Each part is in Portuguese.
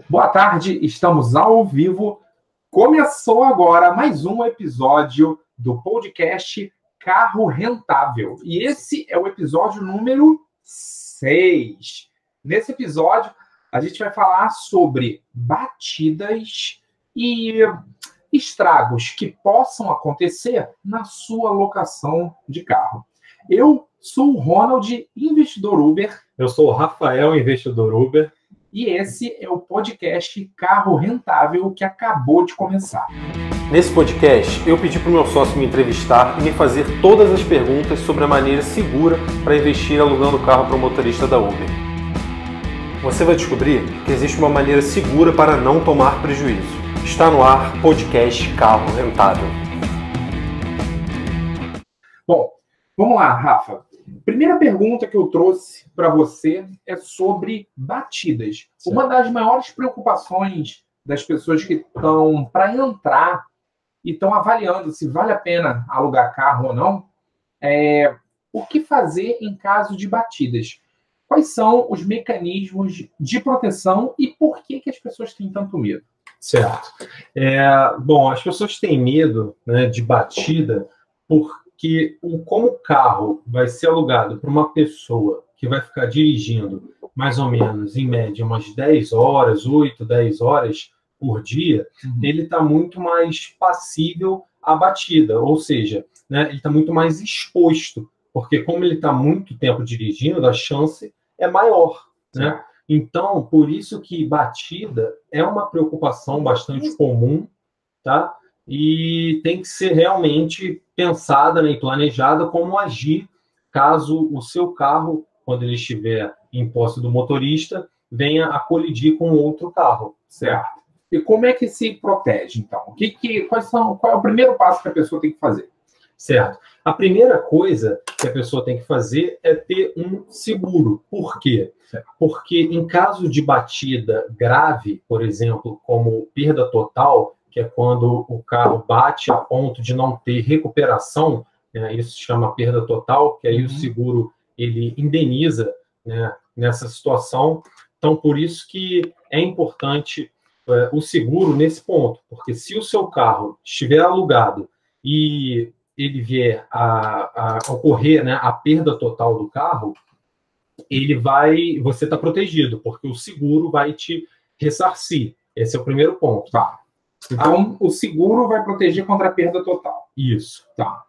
Boa tarde, estamos ao vivo. Começou agora mais um episódio do podcast Carro Rentável. E esse é o episódio número 6. Nesse episódio, a gente vai falar sobre batidas e estragos que possam acontecer na sua locação de carro. Eu sou o Ronald, investidor Uber. Eu sou o Rafael, investidor Uber. E esse é o podcast Carro Rentável que acabou de começar. Nesse podcast, eu pedi para o meu sócio me entrevistar e me fazer todas as perguntas sobre a maneira segura para investir alugando carro para o motorista da Uber. Você vai descobrir que existe uma maneira segura para não tomar prejuízo. Está no ar podcast Carro Rentável. Bom, vamos lá, Rafa. Primeira pergunta que eu trouxe para você é sobre batidas. Certo. Uma das maiores preocupações das pessoas que estão para entrar e estão avaliando se vale a pena alugar carro ou não é o que fazer em caso de batidas. Quais são os mecanismos de proteção e por que as pessoas têm tanto medo? Certo. Bom, as pessoas têm medo, né, de batida porque como o carro vai ser alugado para uma pessoa que vai ficar dirigindo mais ou menos, em média, umas 10 horas, 8, 10 horas por dia, ele está muito mais passível à batida, ou seja, né, ele está muito mais exposto, porque como ele está muito tempo dirigindo, a chance é maior, né? Então, por isso que batida é uma preocupação bastante comum, tá? E tem que ser realmente pensada, né, e planejada como agir caso o seu carro, quando ele estiver em posse do motorista, venha a colidir com outro carro. Certo. E como é que se protege, então? Qual é o primeiro passo que a pessoa tem que fazer? Certo. A primeira coisa que a pessoa tem que fazer é ter um seguro. Por quê? Certo. Porque em caso de batida grave, por exemplo, como perda total, que é quando o carro bate a ponto de não ter recuperação, né, isso se chama perda total, que aí o seguro ele indeniza, né, nessa situação. Então, por isso que é importante o seguro nesse ponto, porque se o seu carro estiver alugado e ele vier a ocorrer, né, a perda total do carro, você está protegido, porque o seguro vai te ressarcir. Esse é o primeiro ponto. Tá. Então, o seguro vai proteger contra a perda total. Isso. Tá.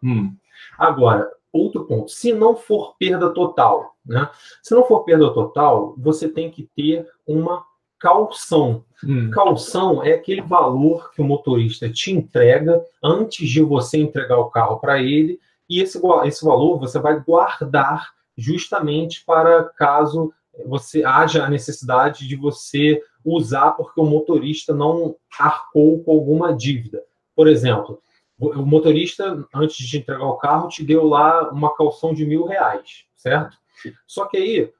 Agora, outro ponto. Se não for perda total, né? Se não for perda total, você tem que ter uma caução. Caução é aquele valor que o motorista te entrega antes de você entregar o carro para ele, e esse valor você vai guardar justamente para caso haja a necessidade de você usar porque o motorista não arcou com alguma dívida. Por exemplo, o motorista, antes de entregar o carro, te deu lá uma caução de R$1.000, certo? Só que aí,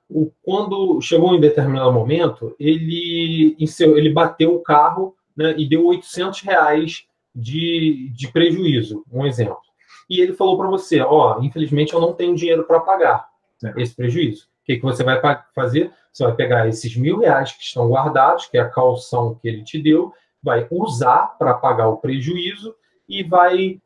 quando chegou em determinado momento, ele bateu o carro, né, e deu R$800 de prejuízo, um exemplo. E ele falou para você, infelizmente eu não tenho dinheiro para pagar esse prejuízo. O que você vai fazer? Você vai pegar esses R$1.000 que estão guardados, que é a caução que ele te deu, vai usar para pagar o prejuízo e vai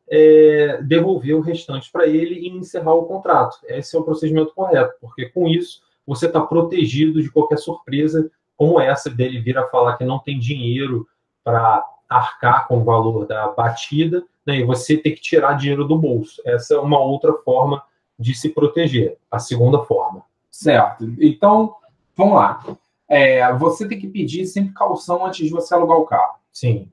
devolver o restante para ele e encerrar o contrato. Esse é o procedimento correto, porque com isso você está protegido de qualquer surpresa como essa dele vir a falar que não tem dinheiro para arcar com o valor da batida, né, e você ter que tirar dinheiro do bolso. Essa é uma outra forma de se proteger, a segunda forma. Certo. Então, vamos lá. Você tem que pedir sempre caução antes de você alugar o carro. Sim.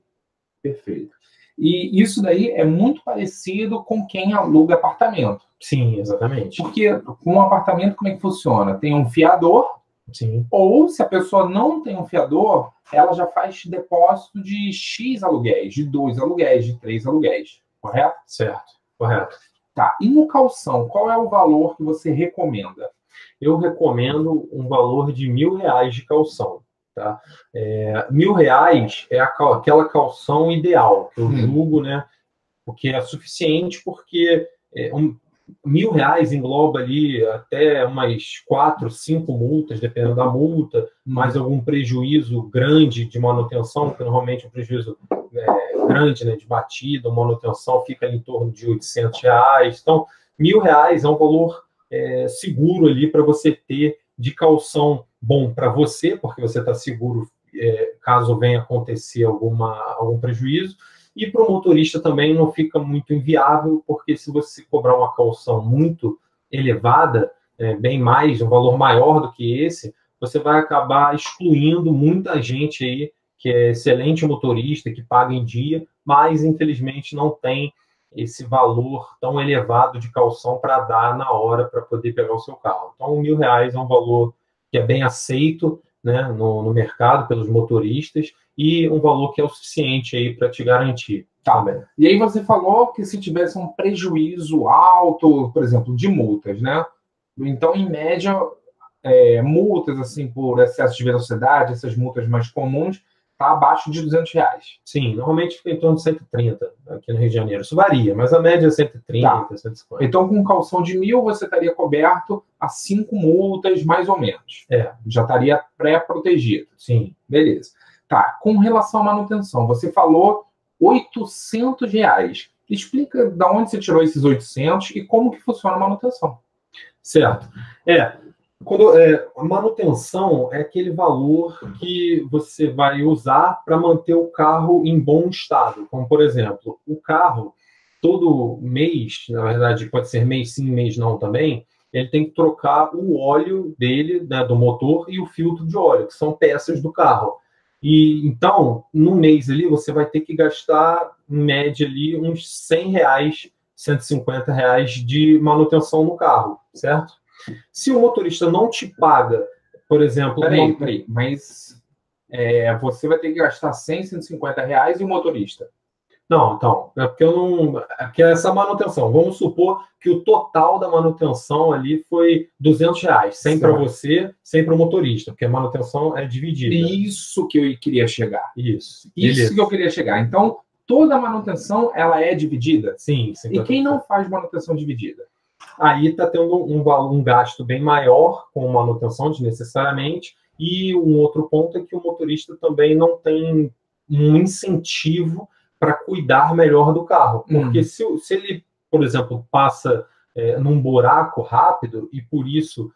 Perfeito. E isso daí é muito parecido com quem aluga apartamento. Sim, exatamente. Porque com um apartamento, como é que funciona? Tem um fiador. Sim. Ou, se a pessoa não tem um fiador, ela já faz depósito de X aluguéis, de 2 aluguéis, de 3 aluguéis. Correto? Certo. Correto. Tá. E no calção, qual é o valor que você recomenda? Eu recomendo um valor de R$1.000 de calção. Tá? R$1.000 é aquela calção ideal, que eu julgo, né, porque é suficiente, porque R$ 1.000 engloba ali até umas 4, 5 multas, dependendo da multa, mais algum prejuízo grande de manutenção, que normalmente um prejuízo grande, né, de batida, manutenção, fica em torno de R$ 800. Então, R$ 1.000 é um valor seguro ali para você ter de calção bom para você, porque você está seguro caso venha acontecer algum prejuízo, e para o motorista também não fica muito inviável, porque se você cobrar uma calção muito elevada, bem mais, um valor maior do que esse, você vai acabar excluindo muita gente aí que é excelente motorista, que paga em dia, mas infelizmente não tem esse valor tão elevado de calção para dar na hora para poder pegar o seu carro. Então, R$ 1.000 é um valor que é bem aceito, né, no mercado pelos motoristas, e um valor que é o suficiente aí para te garantir. Tá bem. E aí você falou que se tivesse um prejuízo alto, por exemplo, de multas, né? Então, em média, multas assim por excesso de velocidade, essas multas mais comuns, está abaixo de R$ 200. Sim, normalmente fica em torno de 130 aqui no Rio de Janeiro. Isso varia, mas a média é 130, tá. 150. Então, com calção de 1.000, você estaria coberto a 5 multas, mais ou menos. Já estaria pré-protegido. Sim. Beleza. Tá, com relação à manutenção, você falou R$ 800. Explica de onde você tirou esses 800 e como que funciona a manutenção. Certo. A manutenção é aquele valor que você vai usar para manter o carro em bom estado. Como, por exemplo, o carro, todo mês, na verdade, pode ser mês sim, mês não também, ele tem que trocar o óleo dele, né, do motor, e o filtro de óleo, que são peças do carro. E então, no mês ali, você vai ter que gastar, em média, ali, uns R$ 100, R$ 150 de manutenção no carro, certo? Se o motorista não te paga, por exemplo... Peraí, mas você vai ter que gastar R$ 100, R$ 150 e o motorista? Não, então, é porque eu não... É porque essa manutenção, vamos supor que o total da manutenção ali foi R$ 200, 100 para você, 100 para o motorista, porque a manutenção é dividida. Isso que eu queria chegar. Isso que eu queria chegar. Então, toda a manutenção, ela é dividida? Sim. E quem não faz manutenção dividida? Aí está tendo um gasto bem maior com manutenção desnecessariamente, e um outro ponto é que o motorista também não tem um incentivo para cuidar melhor do carro. Porque se ele, por exemplo, passa num buraco rápido e por isso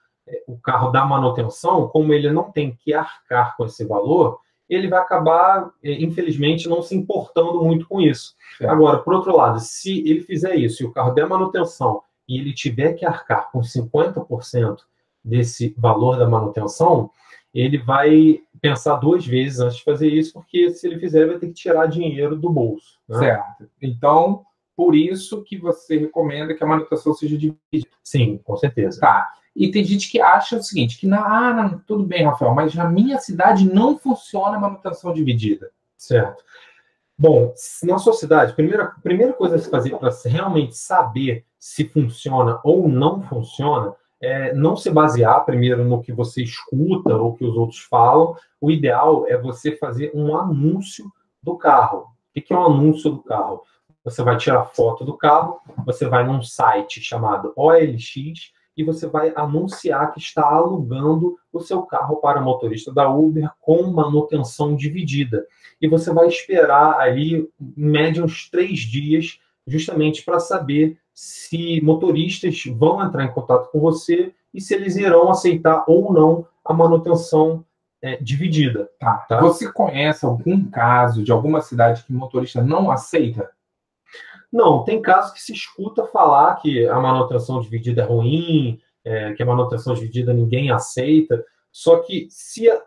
o carro dá manutenção, como ele não tem que arcar com esse valor, ele vai acabar, infelizmente, não se importando muito com isso. Agora, por outro lado, se ele fizer isso e o carro der manutenção e ele tiver que arcar com 50% desse valor da manutenção, ele vai pensar 2 vezes antes de fazer isso, porque se ele fizer, ele vai ter que tirar dinheiro do bolso. Né? Certo. Então, por isso que você recomenda que a manutenção seja dividida. Sim, com certeza. Tá. E tem gente que acha o seguinte, que tudo bem, Rafael, mas na minha cidade não funciona a manutenção dividida. Certo. Bom, na sua cidade, primeira coisa a se fazer para realmente saber se funciona ou não funciona, não se basear primeiro no que você escuta ou que os outros falam. O ideal é você fazer um anúncio do carro. O que é um anúncio do carro? Você vai tirar foto do carro, você vai num site chamado OLX e você vai anunciar que está alugando o seu carro para motorista da Uber com manutenção dividida. E você vai esperar ali, em média, uns 3 dias, justamente para saber se motoristas vão entrar em contato com você e se eles irão aceitar ou não a manutenção dividida. Tá? Você conhece algum caso de alguma cidade que o motorista não aceita? Não, tem casos que se escuta falar que a manutenção dividida é ruim, que a manutenção dividida ninguém aceita, só que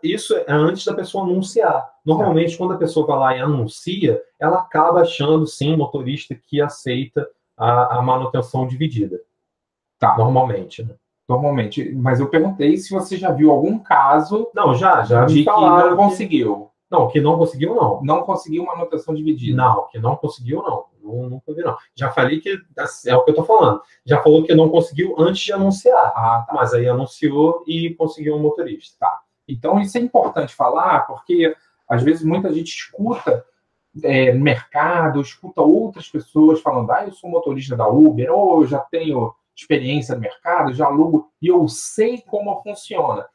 isso é antes da pessoa anunciar. Normalmente, quando a pessoa vai lá e anuncia, ela acaba achando, sim, motorista que aceita a manutenção dividida. Tá. Normalmente, né? Normalmente. Mas eu perguntei se você já viu algum caso... Não, já de me falaram que não conseguiu. Não, que não conseguiu, não. Não conseguiu manutenção dividida. Não, que não conseguiu, não. Nunca vi, não. Já falei que é o que eu tô falando. Já falou que não conseguiu antes de anunciar. Tá. Mas aí anunciou e conseguiu um motorista. Tá. Então, isso é importante falar, porque às vezes muita gente escuta no mercado, escuta outras pessoas falando, eu sou motorista da Uber, ou eu já tenho experiência no mercado, já alugo e eu sei como funciona.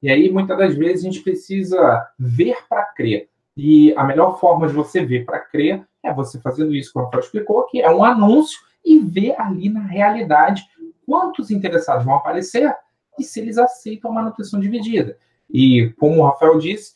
E aí, muitas das vezes, a gente precisa ver para crer. E a melhor forma de você ver para crer é você fazendo isso, como o Rafael explicou, que é um anúncio e ver ali na realidade quantos interessados vão aparecer e se eles aceitam a manutenção dividida. E, como o Rafael disse,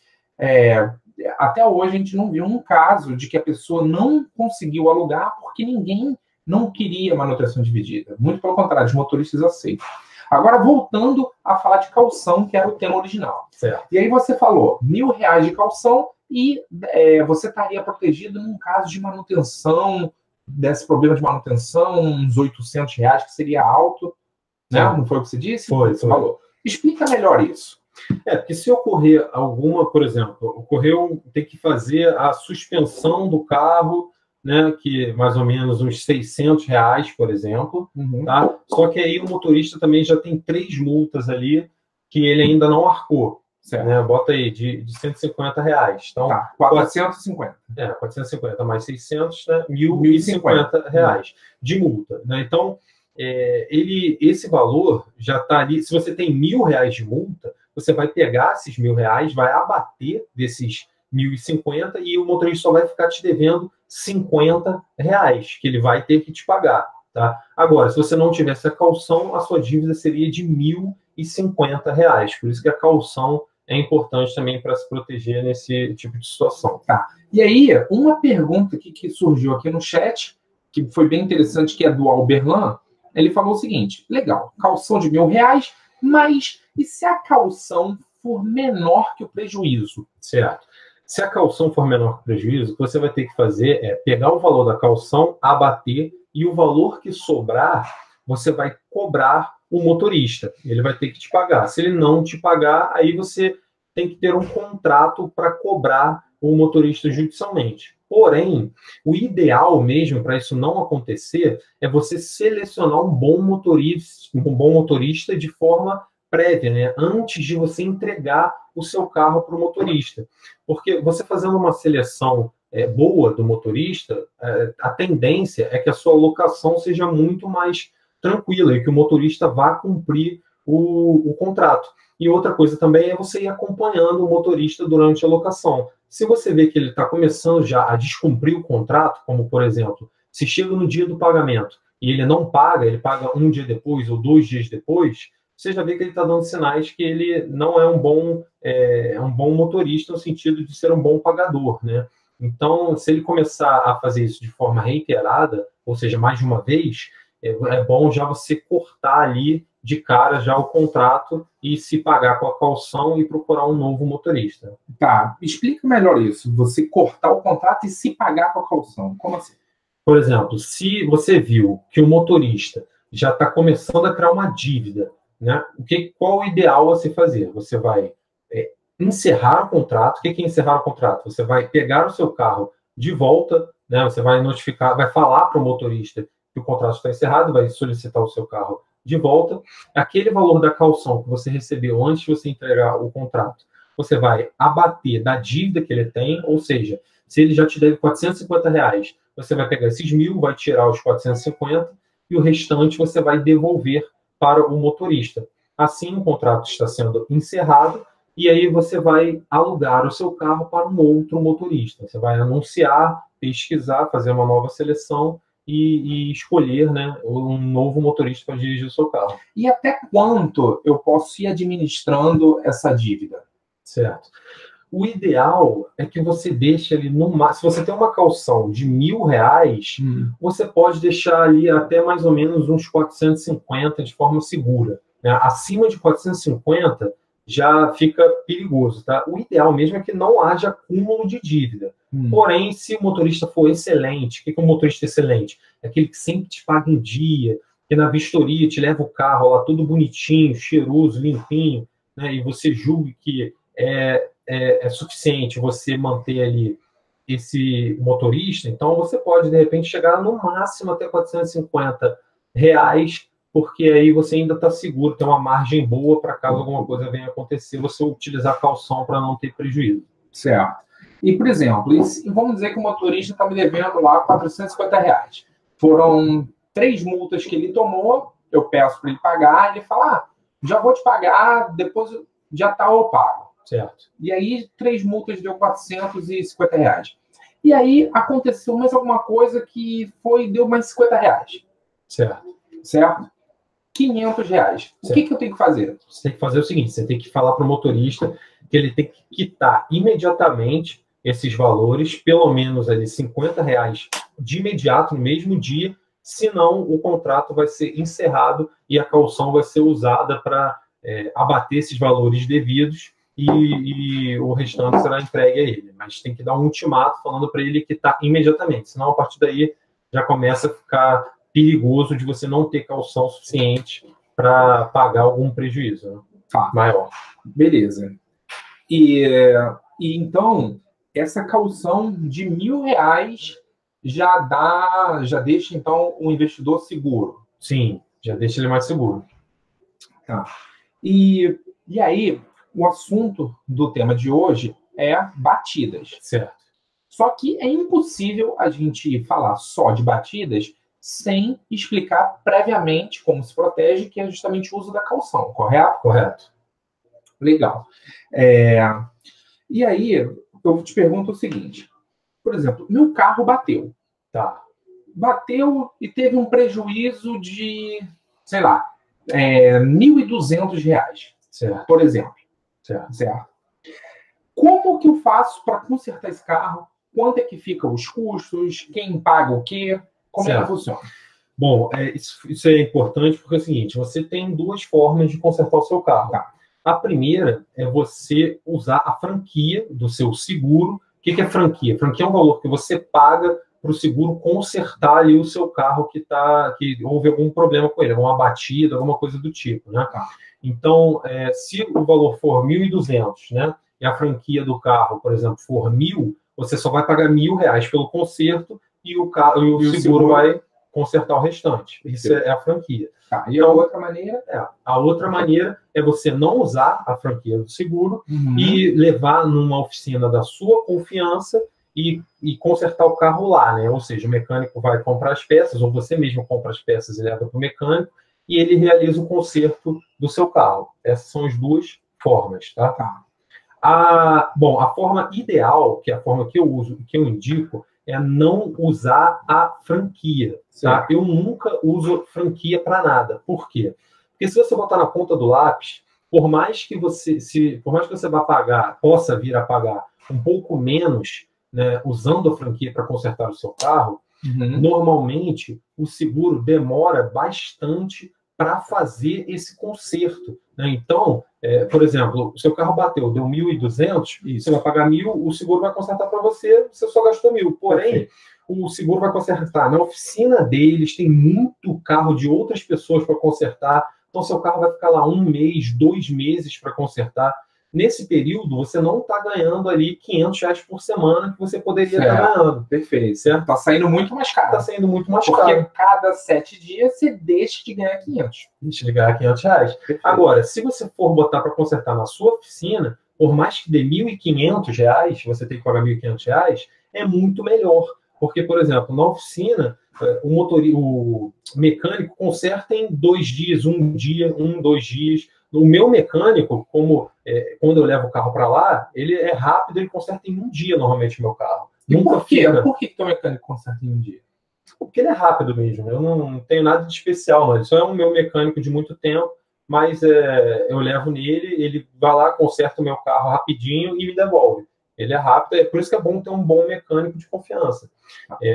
até hoje a gente não viu um caso de que a pessoa não conseguiu alugar porque ninguém não queria manutenção dividida. Muito pelo contrário, os motoristas aceitam. Agora, voltando a falar de calção, que era o tema original. Certo. E aí você falou R$ 1.000 de calção e você estaria protegido num caso de manutenção, desse problema de manutenção, uns R$ 800, que seria alto, né? Não foi o que você disse? Foi. Falou. Explica melhor isso. Porque se ocorrer alguma, por exemplo, tem que fazer a suspensão do carro, né, que mais ou menos uns R$ 600, por exemplo, tá? Só que aí o motorista também já tem 3 multas ali que ele ainda não arcou. Né? Bota aí, de R$ 150. Então, 450. 450 mais 600, né? R$ 1.050 de multa. Né? Então, esse valor já está ali. Se você tem R$ 1.000 de multa, você vai pegar esses R$ 1.000, vai abater desses 1.050 e o motorista só vai ficar te devendo R$ 50, que ele vai ter que te pagar. Tá? Agora, se você não tivesse a calção, a sua dívida seria de R$ 1.050. Por isso que a calção é importante também para se proteger nesse tipo de situação. Tá. E aí, uma pergunta que surgiu aqui no chat, que foi bem interessante, que é do Alberlan. Ele falou o seguinte: legal, calção de R$ 1.000, mas e se a calção for menor que o prejuízo? Certo. Se a calção for menor que o prejuízo, o que você vai ter que fazer é pegar o valor da calção, abater, e o valor que sobrar, você vai cobrar o motorista. Ele vai ter que te pagar. Se ele não te pagar, aí você tem que ter um contrato para cobrar o motorista judicialmente. Porém, o ideal mesmo para isso não acontecer é você selecionar um bom motorista de forma prévia, né? Antes de você entregar o seu carro para o motorista. Porque você fazendo uma seleção boa do motorista, a tendência é que a sua locação seja muito mais tranquila e que o motorista vá cumprir o contrato. E outra coisa também é você ir acompanhando o motorista durante a locação. Se você vê que ele está começando já a descumprir o contrato, como, por exemplo, se chega no dia do pagamento e ele não paga, ele paga um dia depois ou 2 dias depois, você já vê que ele está dando sinais que ele não é um bom motorista no sentido de ser um bom pagador, né? Então, se ele começar a fazer isso de forma reiterada, ou seja, mais de uma vez, é bom já você cortar ali de cara já o contrato e se pagar com a calção e procurar um novo motorista. Tá, explica melhor isso. Você cortar o contrato e se pagar com a calção. Como assim? Por exemplo, se você viu que o motorista já está começando a criar uma dívida, né? Qual o ideal a se fazer? Você vai encerrar o contrato. O que é encerrar o contrato? Você vai pegar o seu carro de volta, né? Você vai notificar, vai falar para o motorista que o contrato está encerrado, vai solicitar o seu carro de volta. Aquele valor da calção que você recebeu antes de você entregar o contrato, você vai abater da dívida que ele tem, ou seja, se ele já te deve R$ 450, você vai pegar esses 1.000, vai tirar os 450 e o restante você vai devolver para o motorista. Assim, o contrato está sendo encerrado e aí você vai alugar o seu carro para um outro motorista. Você vai anunciar, pesquisar, fazer uma nova seleção e escolher, né, um novo motorista para dirigir o seu carro. E até quanto eu posso ir administrando essa dívida? Certo. O ideal é que você deixe ali no máximo. Se você tem uma calção de R$ 1.000, você pode deixar ali até mais ou menos uns 450 de forma segura. Né? Acima de 450 já fica perigoso, tá? O ideal mesmo é que não haja acúmulo de dívida. Porém, se o motorista for excelente, o que é um motorista excelente? É aquele que sempre te paga em dia, que na vistoria te leva o carro lá todo bonitinho, cheiroso, limpinho, né? E você julgue que é suficiente você manter ali esse motorista, então você pode, de repente, chegar no máximo até R$ 450, porque aí você ainda está seguro, tem uma margem boa para caso alguma coisa venha acontecer, você utilizar calção para não ter prejuízo. Certo. E, por exemplo, vamos dizer que o motorista está me devendo lá R$ 450. Foram 3 multas que ele tomou eu peço para ele pagar, ele fala, já vou te pagar, depois já tá eu pago. Certo. E aí, 3 multas deu R$ 450. E aí, aconteceu mais alguma coisa que deu mais R$ 50. Certo. Certo? R$ 500. O que eu tenho que fazer? Você tem que fazer o seguinte, você tem que falar para o motorista que ele tem que quitar imediatamente esses valores, pelo menos ali R$ 50 de imediato, no mesmo dia, senão o contrato vai ser encerrado e a caução vai ser usada para abater esses valores devidos e o restante será entregue a ele. Mas tem que dar um ultimato falando para ele quitar imediatamente, senão a partir daí já começa a ficar perigoso de você não ter caução suficiente para pagar algum prejuízo, né? Maior. Beleza. E então, essa caução de R$ 1.000 já deixa, então, o investidor seguro. Sim, já deixa ele mais seguro. Tá. E aí, o assunto do tema de hoje é batidas. Certo. Só que é impossível a gente falar só de batidas sem explicar previamente como se protege, que é justamente o uso da caução, correto? Correto. Legal. E aí, eu te pergunto o seguinte. Por exemplo, meu carro bateu. Tá. Bateu e teve um prejuízo de, sei lá, R$ 1.200, Certo. por exemplo. Certo. Como que eu faço para consertar esse carro? Quanto é que ficam os custos? Quem paga o quê? Como é que funciona? Bom, isso é importante porque é o seguinte, você tem 2 formas de consertar o seu carro. Tá. A primeira é você usar a franquia do seu seguro. O que é franquia? Franquia é um valor que você paga para o seguro consertar ali o seu carro que houve algum problema com ele, alguma batida, alguma coisa do tipo, né? Tá. Então, se o valor for 1.200, né, e a franquia do carro, por exemplo, for 1.000, você só vai pagar R$ 1.000 pelo conserto e o seguro vai consertar o restante. Isso é a franquia. Tá. E a outra maneira? A outra maneira é você não usar a franquia do seguro e levar numa oficina da sua confiança e consertar o carro lá, né? Ou seja, o mecânico vai comprar as peças, ou você mesmo compra as peças e leva para o mecânico, e ele realiza o conserto do seu carro. Essas são as 2 formas, tá? Bom, a forma ideal, que é a forma que eu uso, que eu indico, é não usar a franquia, tá? Eu nunca uso franquia para nada. Por quê? Porque se você botar na ponta do lápis, por mais que você possa vir a pagar um pouco menos, né, usando a franquia para consertar o seu carro, normalmente o seguro demora bastante para fazer esse conserto, né? Então, por exemplo, o seu carro bateu, deu 1.200, você vai pagar 1.000, o seguro vai consertar para você, você só gastou 1.000. Porém, o seguro vai consertar na oficina deles, tem muito carro de outras pessoas para consertar, então seu carro vai ficar lá 1 mês, 2 meses para consertar. Nesse período, você não está ganhando ali R$ 500 por semana que você poderia estar ganhando. Perfeito. Certo? Está saindo muito mais caro. Está saindo muito mais caro. Porque cada 7 dias você deixa de ganhar 500. Deixa de ganhar R$ 500. Perfeito. Agora, se você for botar para consertar na sua oficina, por mais que dê R$ 1.500, você tem que pagar R$ 1.500, é muito melhor. Porque, por exemplo, na oficina, o mecânico conserta em 2 dias, 1 dia, 2 dias. O meu mecânico, quando eu levo o carro para lá, ele é rápido, ele conserta em 1 dia, normalmente, o meu carro. Por quê? Por que o mecânico conserta em 1 dia? Porque ele é rápido mesmo. Eu não tenho nada de especial, não. Ele só é um meu mecânico de muito tempo, mas eu levo nele, ele vai lá, conserta o meu carro rapidinho e me devolve. Ele é rápido, é por isso que é bom ter um bom mecânico de confiança.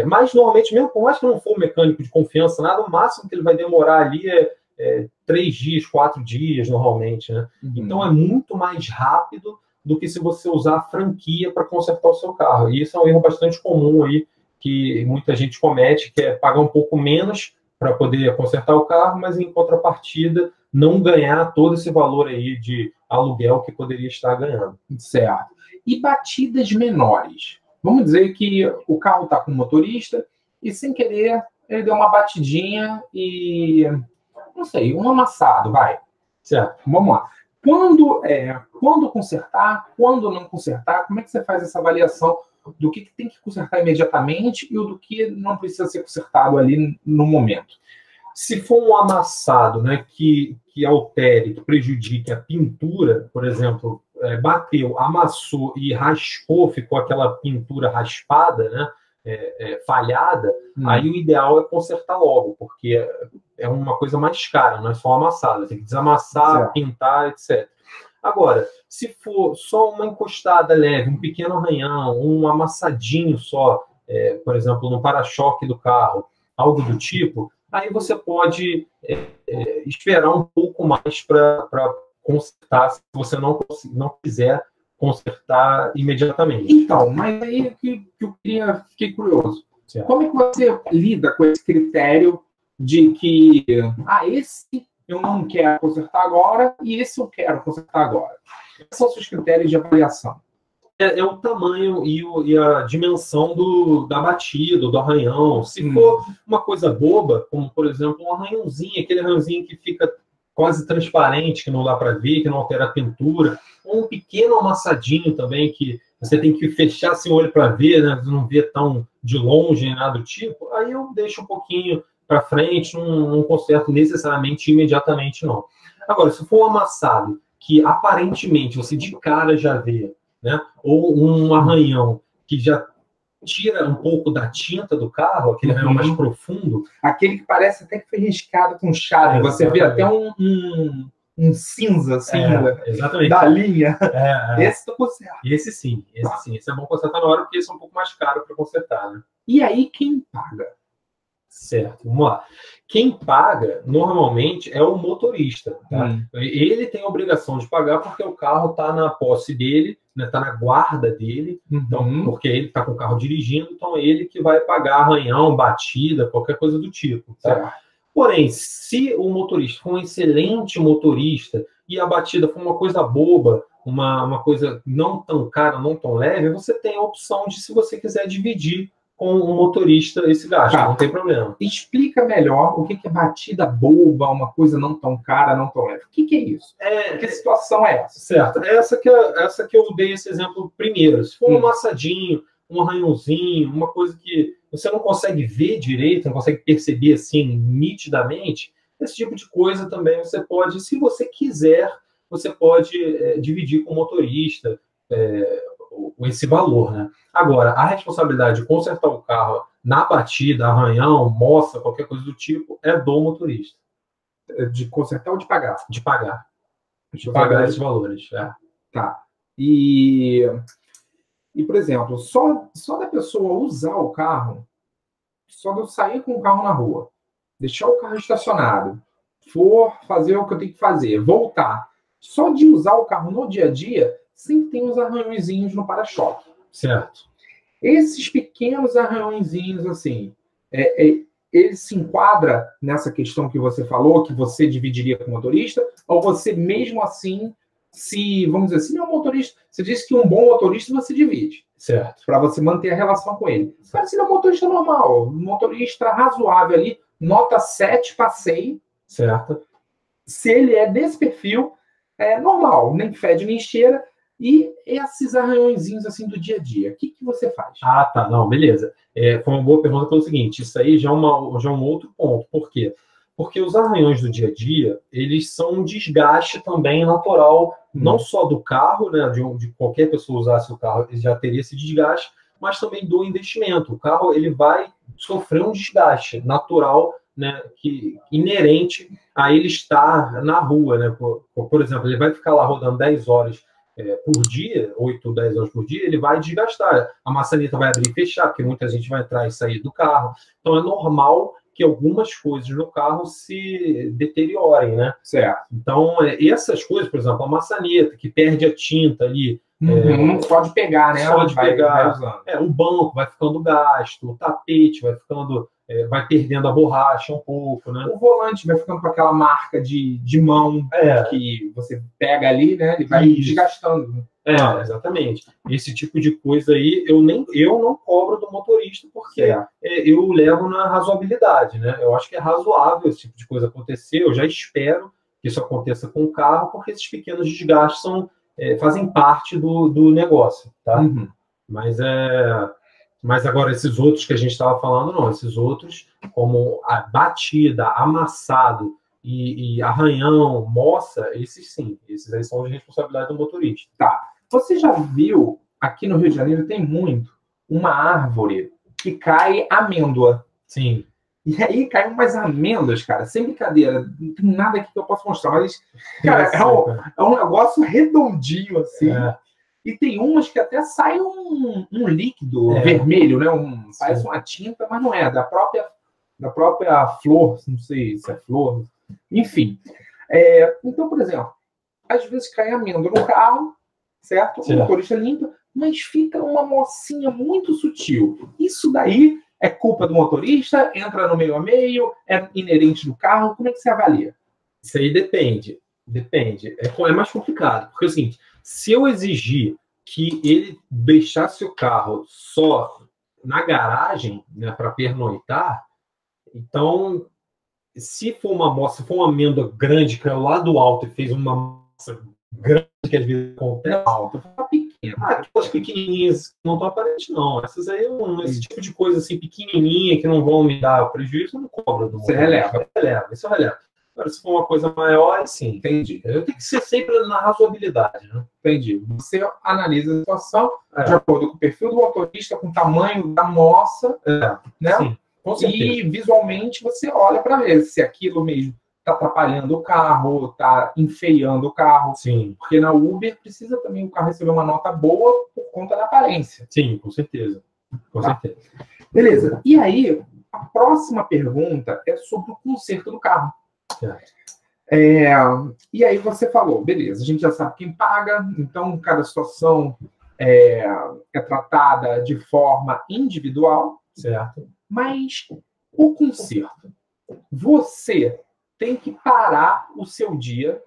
Mas, normalmente, mesmo por mais que não for um mecânico de confiança, nada, o máximo que ele vai demorar ali é 3 dias, 4 dias, normalmente, né? Então, é muito mais rápido do que se você usar a franquia para consertar o seu carro. E isso é um erro bastante comum aí, que muita gente comete, que é pagar um pouco menos para poder consertar o carro, mas, em contrapartida, não ganhar todo esse valor aí de aluguel que poderia estar ganhando. Certo. E batidas menores? Vamos dizer que o carro está com o motorista e, sem querer, ele deu uma batidinha e, não sei, um amassado, vai. Certo. Vamos lá. Quando consertar, quando não consertar, como é que você faz essa avaliação do que tem que consertar imediatamente e do que não precisa ser consertado ali no momento? Se for um amassado, né, que altere, que prejudique a pintura, por exemplo, bateu, amassou e raspou, ficou aquela pintura raspada, né, falhada, aí o ideal é consertar logo, porque é uma coisa mais cara, não é só amassada, tem que desamassar, certo, pintar, etc. Agora, se for só uma encostada leve, um pequeno arranhão, um amassadinho só, por exemplo, no para-choque do carro, algo do tipo, aí você pode esperar um pouco mais para consertar, se você não quiser consertar imediatamente. Então, mas aí que eu fiquei curioso. Certo. Como é que você lida com esse critério de que esse eu não quero consertar agora e esse eu quero consertar agora? Quais são os seus critérios de avaliação? É o tamanho e a dimensão da batida, do arranhão. Se for uma coisa boba, como, por exemplo, um arranhãozinho, aquele arranhãozinho que fica quase transparente, que não dá para ver, que não altera a pintura, ou um pequeno amassadinho também, que você tem que fechar seu olho para ver, né? Não ver tão de longe, nada do tipo, aí eu deixo um pouquinho para frente, não conserto necessariamente imediatamente, não. Agora, se for um amassado, que aparentemente você de cara já vê, né? Ou um arranhão que já tira um pouco da tinta do carro, aquele arranhão mais profundo. Aquele que parece até que foi riscado com chave. Você vê até um cinza, assim, exatamente, da linha. Esse tu conserta. Esse sim. Esse é bom consertar na hora, porque esse é um pouco mais caro para consertar, né? E aí, quem paga? Certo, vamos lá. Quem paga, normalmente, é o motorista. Tá? Ele tem a obrigação de pagar porque o carro está na posse dele, está, né, na guarda dele, então, porque ele está com o carro dirigindo, então é ele que vai pagar arranhão, batida, qualquer coisa do tipo. Tá? Porém, se o motorista for um excelente motorista e a batida for uma coisa boba, uma coisa não tão cara, não tão leve, você tem a opção de, se você quiser, dividir com o motorista esse gasto, não tem problema. Explica melhor o que é batida boba, uma coisa não tão cara, não tão leve. O que é isso? Que situação é essa? Certo. Essa que eu dei esse exemplo primeiro. Se for um amassadinho, um arranhãozinho, uma coisa que você não consegue ver direito, não consegue perceber assim nitidamente, esse tipo de coisa também você pode, se você quiser, você pode dividir com o motorista esse valor, né? Agora, a responsabilidade de consertar o carro na batida, arranhão, moça, qualquer coisa do tipo, é do motorista. De consertar ou de pagar? De pagar. De pagar esses valores. Tá. E, por exemplo, só da pessoa usar o carro, só de eu sair com o carro na rua, deixar o carro estacionado, for fazer o que eu tenho que fazer, voltar, só de usar o carro no dia a dia, sempre tem uns arranhõezinhos no para-choque. Certo. Esses pequenos arranhõezinhos, assim, ele se enquadra nessa questão que você falou, que você dividiria com o motorista, ou você mesmo assim, se, vamos dizer assim, não é um motorista, você disse que um bom motorista você divide. Certo. Para você manter a relação com ele. Mas se não é um motorista normal, um motorista razoável ali, nota 7, passei. Certo. Se ele é desse perfil, é normal, nem fede nem cheira. E esses arranhõezinhos assim do dia a dia, o que você faz? Tá, não, beleza. Foi uma boa pergunta pelo seguinte, isso aí já é um outro ponto. Por quê? Porque os arranhões do dia a dia, eles são um desgaste também natural, não só do carro, né, de qualquer pessoa usasse o carro, ele já teria esse desgaste, mas também do investimento. O carro, ele vai sofrer um desgaste natural, né, inerente a ele estar na rua, né? Por exemplo, ele vai ficar lá rodando 10 horas por dia, 8, 10 horas por dia, ele vai desgastar. A maçaneta vai abrir e fechar, porque muita gente vai entrar e sair do carro. Então é normal que algumas coisas no carro se deteriorem, né? Certo. Então, essas coisas, por exemplo, a maçaneta, que perde a tinta ali. Pode pegar, né? Pode pegar. O banco vai ficando gasto, o tapete vai ficando... vai perdendo a borracha um pouco, né? O volante vai ficando com aquela marca de mão que você pega ali, né? Ele vai desgastando. Exatamente. Esse tipo de coisa aí eu não cobro do motorista porque eu levo na razoabilidade, né? Eu acho que é razoável esse tipo de coisa acontecer. Eu já espero que isso aconteça com o carro, porque esses pequenos desgastes fazem parte do negócio, tá? Mas Mas agora, esses outros que a gente estava falando, não. Esses outros, como a batida, amassado e arranhão, moça, esses sim. Esses aí são de responsabilidade do motorista. Tá. Você já viu, aqui no Rio de Janeiro tem muito, uma árvore que cai amêndoa. Sim. E aí caem umas amêndoas, cara, sem brincadeira. Não tem nada aqui que eu possa mostrar, mas, cara, é um negócio redondinho, assim. É. E tem umas que até sai um líquido vermelho, né? Parece uma tinta, mas não é. Da própria flor, não sei se é flor. Enfim. Então, por exemplo, às vezes cai amêndoa no carro, certo? O motorista limpa, mas fica uma mocinha muito sutil. Isso daí é culpa do motorista? Entra no meio a meio? É inerente do carro? Como é que você avalia? Isso aí depende. Depende. É mais complicado. Porque é o seguinte, se eu exigir que ele deixasse o carro só na garagem, né, para pernoitar, então, se for uma amostra, se for uma amêndoa grande, que caiu lá do alto e fez uma amostra grande, que às vezes acontece, alto, pequeno. Aquelas pequenininhas não estão aparentes, não. Essas aí, esse tipo de coisa assim, pequenininha, que não vão me dar prejuízo, não cobra do Você releva. Isso releva. Agora, se for uma coisa maior, sim. Entendi. Eu tenho que ser sempre na razoabilidade, né? Entendi. Você analisa a situação de acordo com o perfil do motorista, com o tamanho da moça, né? Sim, com certeza. E visualmente você olha para ver se aquilo mesmo está atrapalhando o carro, está enfeiando o carro. Sim. Porque na Uber precisa também o carro receber uma nota boa por conta da aparência. Sim, com certeza. Com certeza. Beleza. E aí, a próxima pergunta é sobre o conserto do carro. E aí você falou, beleza, a gente já sabe quem paga, então cada situação é tratada de forma individual, certo? Mas o conserto, você tem que parar o seu dia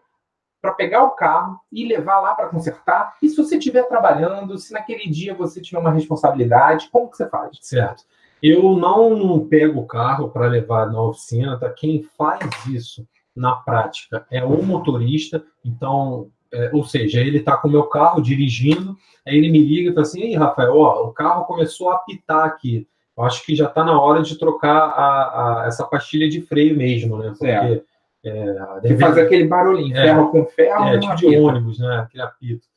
para pegar o carro e levar lá para consertar. E se você estiver trabalhando, se naquele dia você tiver uma responsabilidade, como que você faz? Certo. Eu não pego o carro para levar na oficina, tá? Quem faz isso na prática é o motorista, então, ou seja, ele está com o meu carro dirigindo, aí ele me liga e fala assim, ei, Rafael, o carro começou a apitar aqui, eu acho que já está na hora de trocar essa pastilha de freio mesmo, né? Porque que faz aquele barulhinho, ferro com ferro, tipo de ônibus, né? Aquele apito.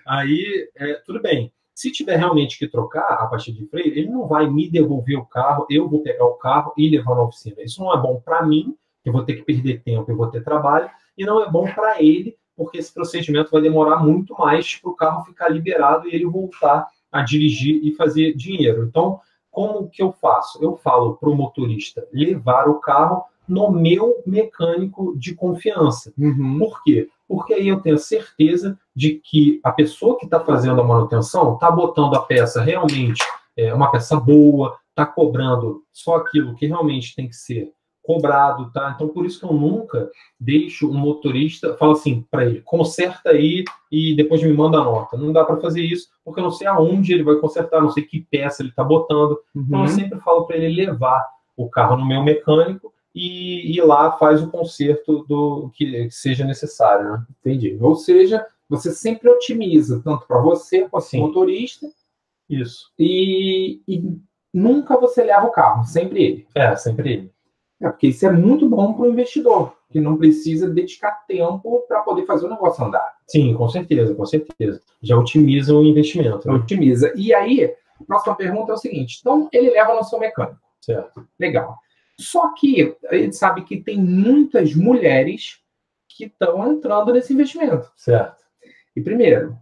Aí, tudo bem. Se tiver realmente que trocar a pastilha de freio, ele não vai me devolver o carro, eu vou pegar o carro e levar na oficina. Isso não é bom para mim, eu vou ter que perder tempo, eu vou ter trabalho, e não é bom para ele, porque esse procedimento vai demorar muito mais para o carro ficar liberado e ele voltar a dirigir e fazer dinheiro. Então, como que eu faço? Eu falo para o motorista levar o carro no meu mecânico de confiança. Por quê? Porque aí eu tenho certeza de que a pessoa que está fazendo a manutenção está botando a peça realmente uma peça boa, está cobrando só aquilo que realmente tem que ser cobrado, tá? Então, por isso que eu nunca deixo um motorista, falo assim para ele, conserta aí e depois me manda a nota. Não dá para fazer isso, porque eu não sei aonde ele vai consertar, não sei que peça ele está botando. Então, eu sempre falo para ele levar o carro no meu mecânico e lá faz o conserto do que seja necessário, né? Entendi. Ou seja, você sempre otimiza, tanto para você quanto para o motorista. Isso. E nunca você leva o carro, sempre ele. Sempre ele. Porque isso é muito bom para o investidor, que não precisa dedicar tempo para poder fazer o negócio andar. Sim, com certeza, com certeza. Já otimiza o investimento. Né? Otimiza. E aí, a próxima pergunta é o seguinte, então ele leva no seu mecânico. Certo. Legal. Só que a gente sabe que tem muitas mulheres que estão entrando nesse investimento. Certo. E primeiro,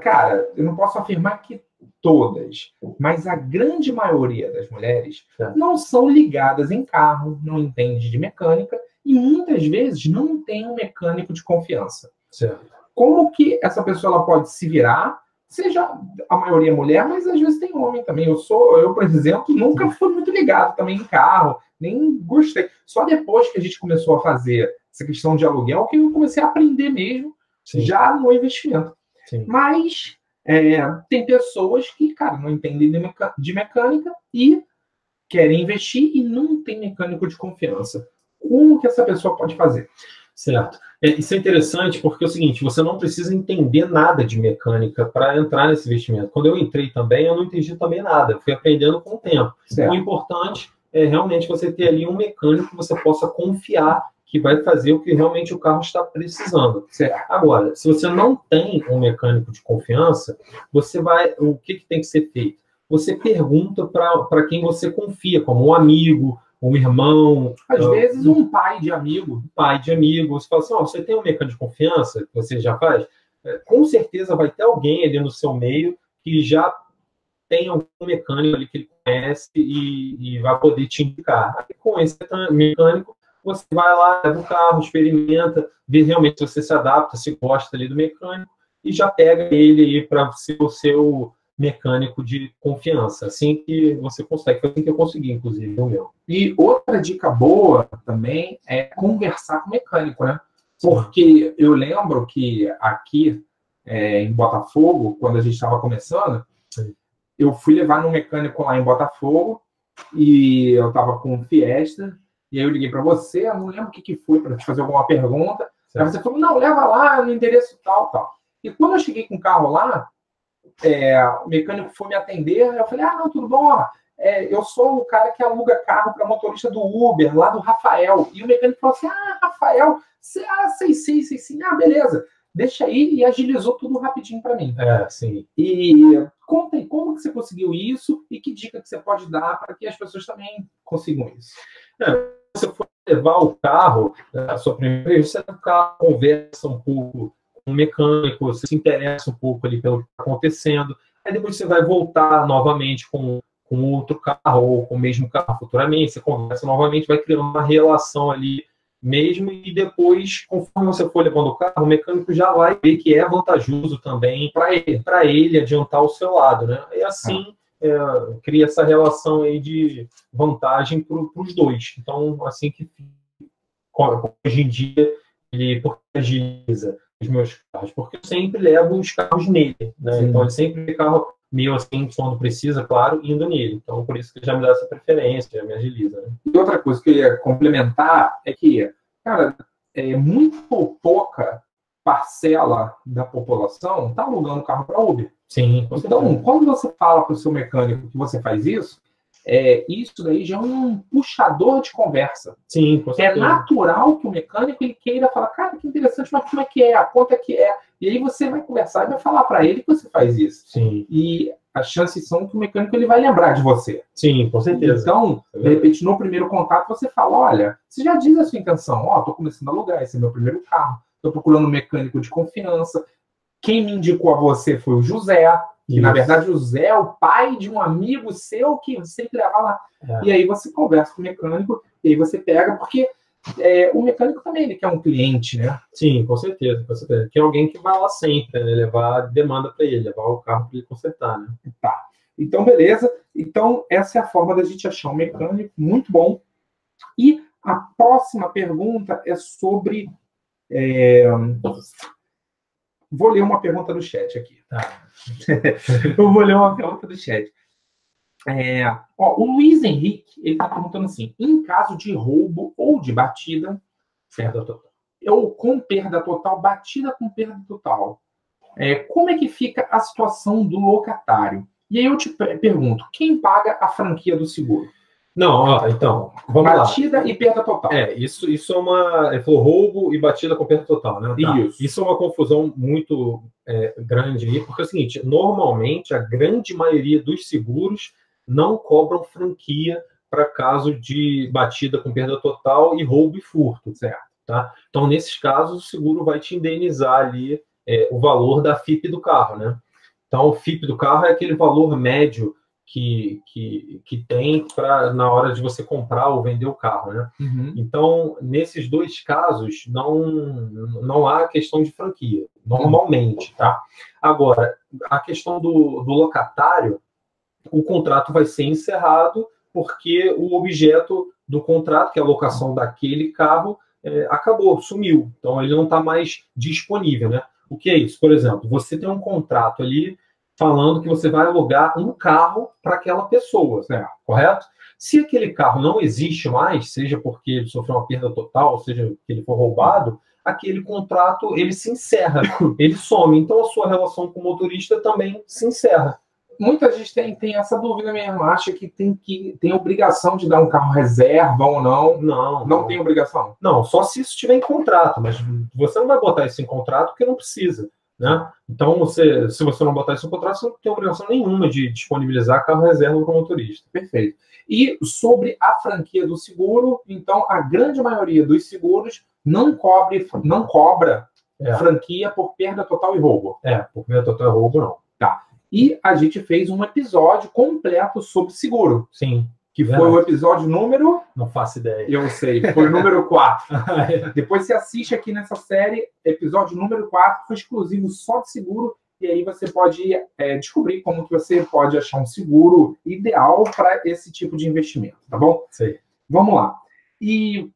cara, eu não posso afirmar que todas, mas a grande maioria das mulheres não são ligadas em carro, não entende de mecânica e muitas vezes não tem um mecânico de confiança. Certo. Como que essa pessoa ela pode se virar? Seja a maioria mulher, mas às vezes tem homem também. Eu, por exemplo, nunca fui muito ligado também em carro, nem gostei. Só depois que a gente começou a fazer essa questão de aluguel que eu comecei a aprender mesmo, já no investimento. Sim. Mas tem pessoas que, cara, não entendem de mecânica e querem investir e não tem mecânico de confiança. Como que essa pessoa pode fazer? Certo. Isso é interessante porque é o seguinte, você não precisa entender nada de mecânica para entrar nesse investimento. Quando eu entrei também, eu não entendi também nada. Eu fui aprendendo com o tempo. Certo. O importante é realmente você ter ali um mecânico que você possa confiar que vai fazer o que realmente o carro está precisando. Certo. Agora, se você não tem um mecânico de confiança, o que tem que ser feito? Você pergunta para quem você confia, como um amigo, um irmão. Às vezes um pai de amigo. Pai de amigo. Você fala assim, você tem um mecânico de confiança que você já faz? Com certeza vai ter alguém ali no seu meio que já tem algum mecânico ali que ele conhece e vai poder te indicar. Aí, com esse mecânico, você vai lá, leva o carro, experimenta, vê realmente se você se adapta, se gosta ali do mecânico e já pega ele aí para ser o seu mecânico de confiança. Assim que você consegue. Foi assim que eu consegui, inclusive, o meu. E outra dica boa também é conversar com o mecânico, né? Porque eu lembro que aqui em Botafogo, quando a gente estava começando, eu fui levar no mecânico lá em Botafogo e eu estava com Fiesta, e aí eu liguei para você, eu não lembro o que foi, para te fazer alguma pergunta. Aí você falou, não, leva lá no endereço tal, tal. E quando eu cheguei com o carro lá, o mecânico foi me atender, eu falei, não, tudo bom, ó. Eu sou o cara que aluga carro para motorista do Uber, lá do Rafael. E o mecânico falou assim, Rafael, sei sim, beleza. Deixa aí, e agilizou tudo rapidinho para mim. Sim. E conta aí, como que você conseguiu isso e que dica que você pode dar para que as pessoas também consigam isso? Se você for levar o carro, a sua primeira vez, você leva o carro, conversa um pouco com o mecânico, você se interessa um pouco ali pelo que está acontecendo, aí depois você vai voltar novamente com outro carro ou com o mesmo carro futuramente, você conversa novamente, vai criando uma relação ali mesmo, e depois, conforme você for levando o carro, o mecânico já vai ver que é vantajoso também para ele adiantar o seu lado, né? E assim cria essa relação aí de vantagem para os dois. Então, assim que hoje em dia, porque agiliza os meus carros, porque eu sempre levo os carros nele, né? Então, ele sempre tem carro meu assim, quando precisa, claro, indo nele. Então, por isso que já me dá essa preferência, já me agiliza, né? E outra coisa que eu ia complementar é que, cara, muito pouca parcela da população está alugando carro para Uber. Sim. Então, quando você fala para o seu mecânico que você faz isso, isso daí já é um puxador de conversa. Sim, com certeza. É natural que o mecânico ele queira falar, cara, que interessante, mas como é que é? A conta é que é? E aí você vai conversar e vai falar para ele que você faz isso. Sim. E as chances são que o mecânico ele vai lembrar de você. Sim, com certeza. Então, de repente, no primeiro contato, você fala, olha, você já diz a sua intenção, estou começando a alugar, esse é meu primeiro carro, estou procurando um mecânico de confiança. Quem me indicou a você foi o José, que na verdade o José é o pai de um amigo seu que sempre leva lá. E aí você conversa com o mecânico, e aí você pega, porque o mecânico também ele quer um cliente, né? Sim, com certeza. Quer alguém que vá lá sempre, né? Levar demanda para ele, levar o carro para ele consertar, né? Tá. Então, beleza. Então, essa é a forma da gente achar um mecânico. Muito bom. E a próxima pergunta é sobre... Vou ler uma pergunta do chat aqui. Tá? Eu vou ler uma pergunta do chat. O Luiz Henrique, ele está perguntando assim, em caso de roubo ou de batida, perda total, ou com perda total, batida com perda total, como é que fica a situação do locatário? E aí eu te pergunto, quem paga a franquia do seguro? Não, então, vamos lá. Batida e perda total. Isso é uma... Ele falou roubo e batida com perda total, né? Tá. Isso é uma confusão muito grande aí, porque é o seguinte, normalmente a grande maioria dos seguros não cobram franquia para caso de batida com perda total e roubo e furto, certo? Tá? Então, nesses casos, o seguro vai te indenizar ali o valor da FIP do carro, né? Então, o FIP do carro é aquele valor médio que tem na hora de você comprar ou vender o carro, né? Uhum. Então, nesses dois casos, não há questão de franquia, normalmente, tá? Agora, a questão do locatário, o contrato vai ser encerrado porque o objeto do contrato, que é a locação daquele carro, acabou, sumiu. Então, ele não está mais disponível, né? O que é isso? Por exemplo, você tem um contrato ali falando que você vai alugar um carro para aquela pessoa, né? Correto? Se aquele carro não existe mais, seja porque ele sofreu uma perda total, seja que ele for roubado, aquele contrato ele se encerra, ele some. Então a sua relação com o motorista também se encerra. Muita gente tem essa dúvida mesmo, acha que tem obrigação de dar um carro reserva ou não. Não tem obrigação. Não, só se isso estiver em contrato, mas você não vai botar isso em contrato porque não precisa, né? Então, se você não botar isso em contrato, você não tem obrigação nenhuma de disponibilizar carro reserva para o motorista. Perfeito. E sobre a franquia do seguro, então a grande maioria dos seguros não cobra franquia por perda total e roubo. Por perda total e roubo não. Tá. E a gente fez um episódio completo sobre seguro. Sim. Que foi o episódio número... Não faço ideia. Eu sei, foi o número 4. Depois você assiste aqui nessa série, episódio número 4, foi exclusivo só de seguro, e aí você pode descobrir como que você pode achar um seguro ideal para esse tipo de investimento, tá bom? Sim. Vamos lá. E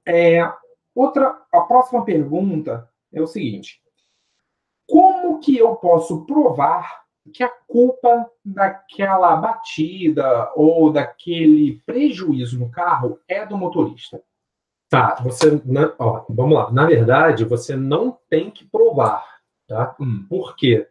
a próxima pergunta é o seguinte: como que eu posso provar que a culpa daquela batida ou daquele prejuízo no carro é do motorista? Tá, vamos lá. Na verdade, você não tem que provar, tá? Por quê?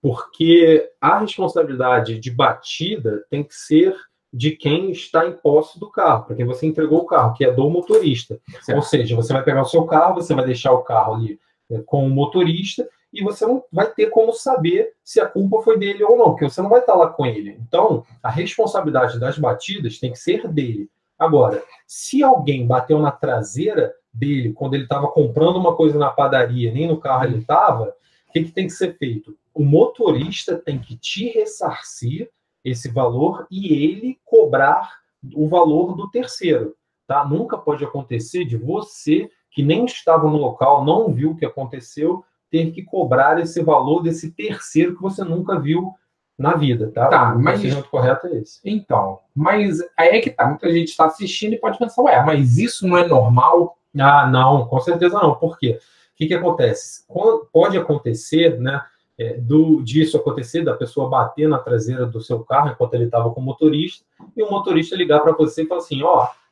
Porque a responsabilidade de batida tem que ser de quem está em posse do carro, para quem você entregou o carro, que é do motorista. Certo. Ou seja, você vai pegar o seu carro, você vai deixar o carro ali com o motorista, e você não vai ter como saber se a culpa foi dele ou não, porque você não vai estar lá com ele. Então, a responsabilidade das batidas tem que ser dele. Agora, se alguém bateu na traseira dele quando ele estava comprando uma coisa na padaria, nem no carro ele estava, o que tem que ser feito? O motorista tem que te ressarcir esse valor e ele cobrar o valor do terceiro. Tá? Nunca pode acontecer de você, que nem estava no local, não viu o que aconteceu, ter que cobrar esse valor desse terceiro que você nunca viu na vida, tá? Tá, o procedimento correto é esse. Então, mas aí é que tá, muita gente está assistindo e pode pensar, mas isso não é normal? Ah, não, com certeza não. Por quê? O que acontece? Pode acontecer, né, disso acontecer, da pessoa bater na traseira do seu carro enquanto ele estava com o motorista, e o motorista ligar para você e falar assim,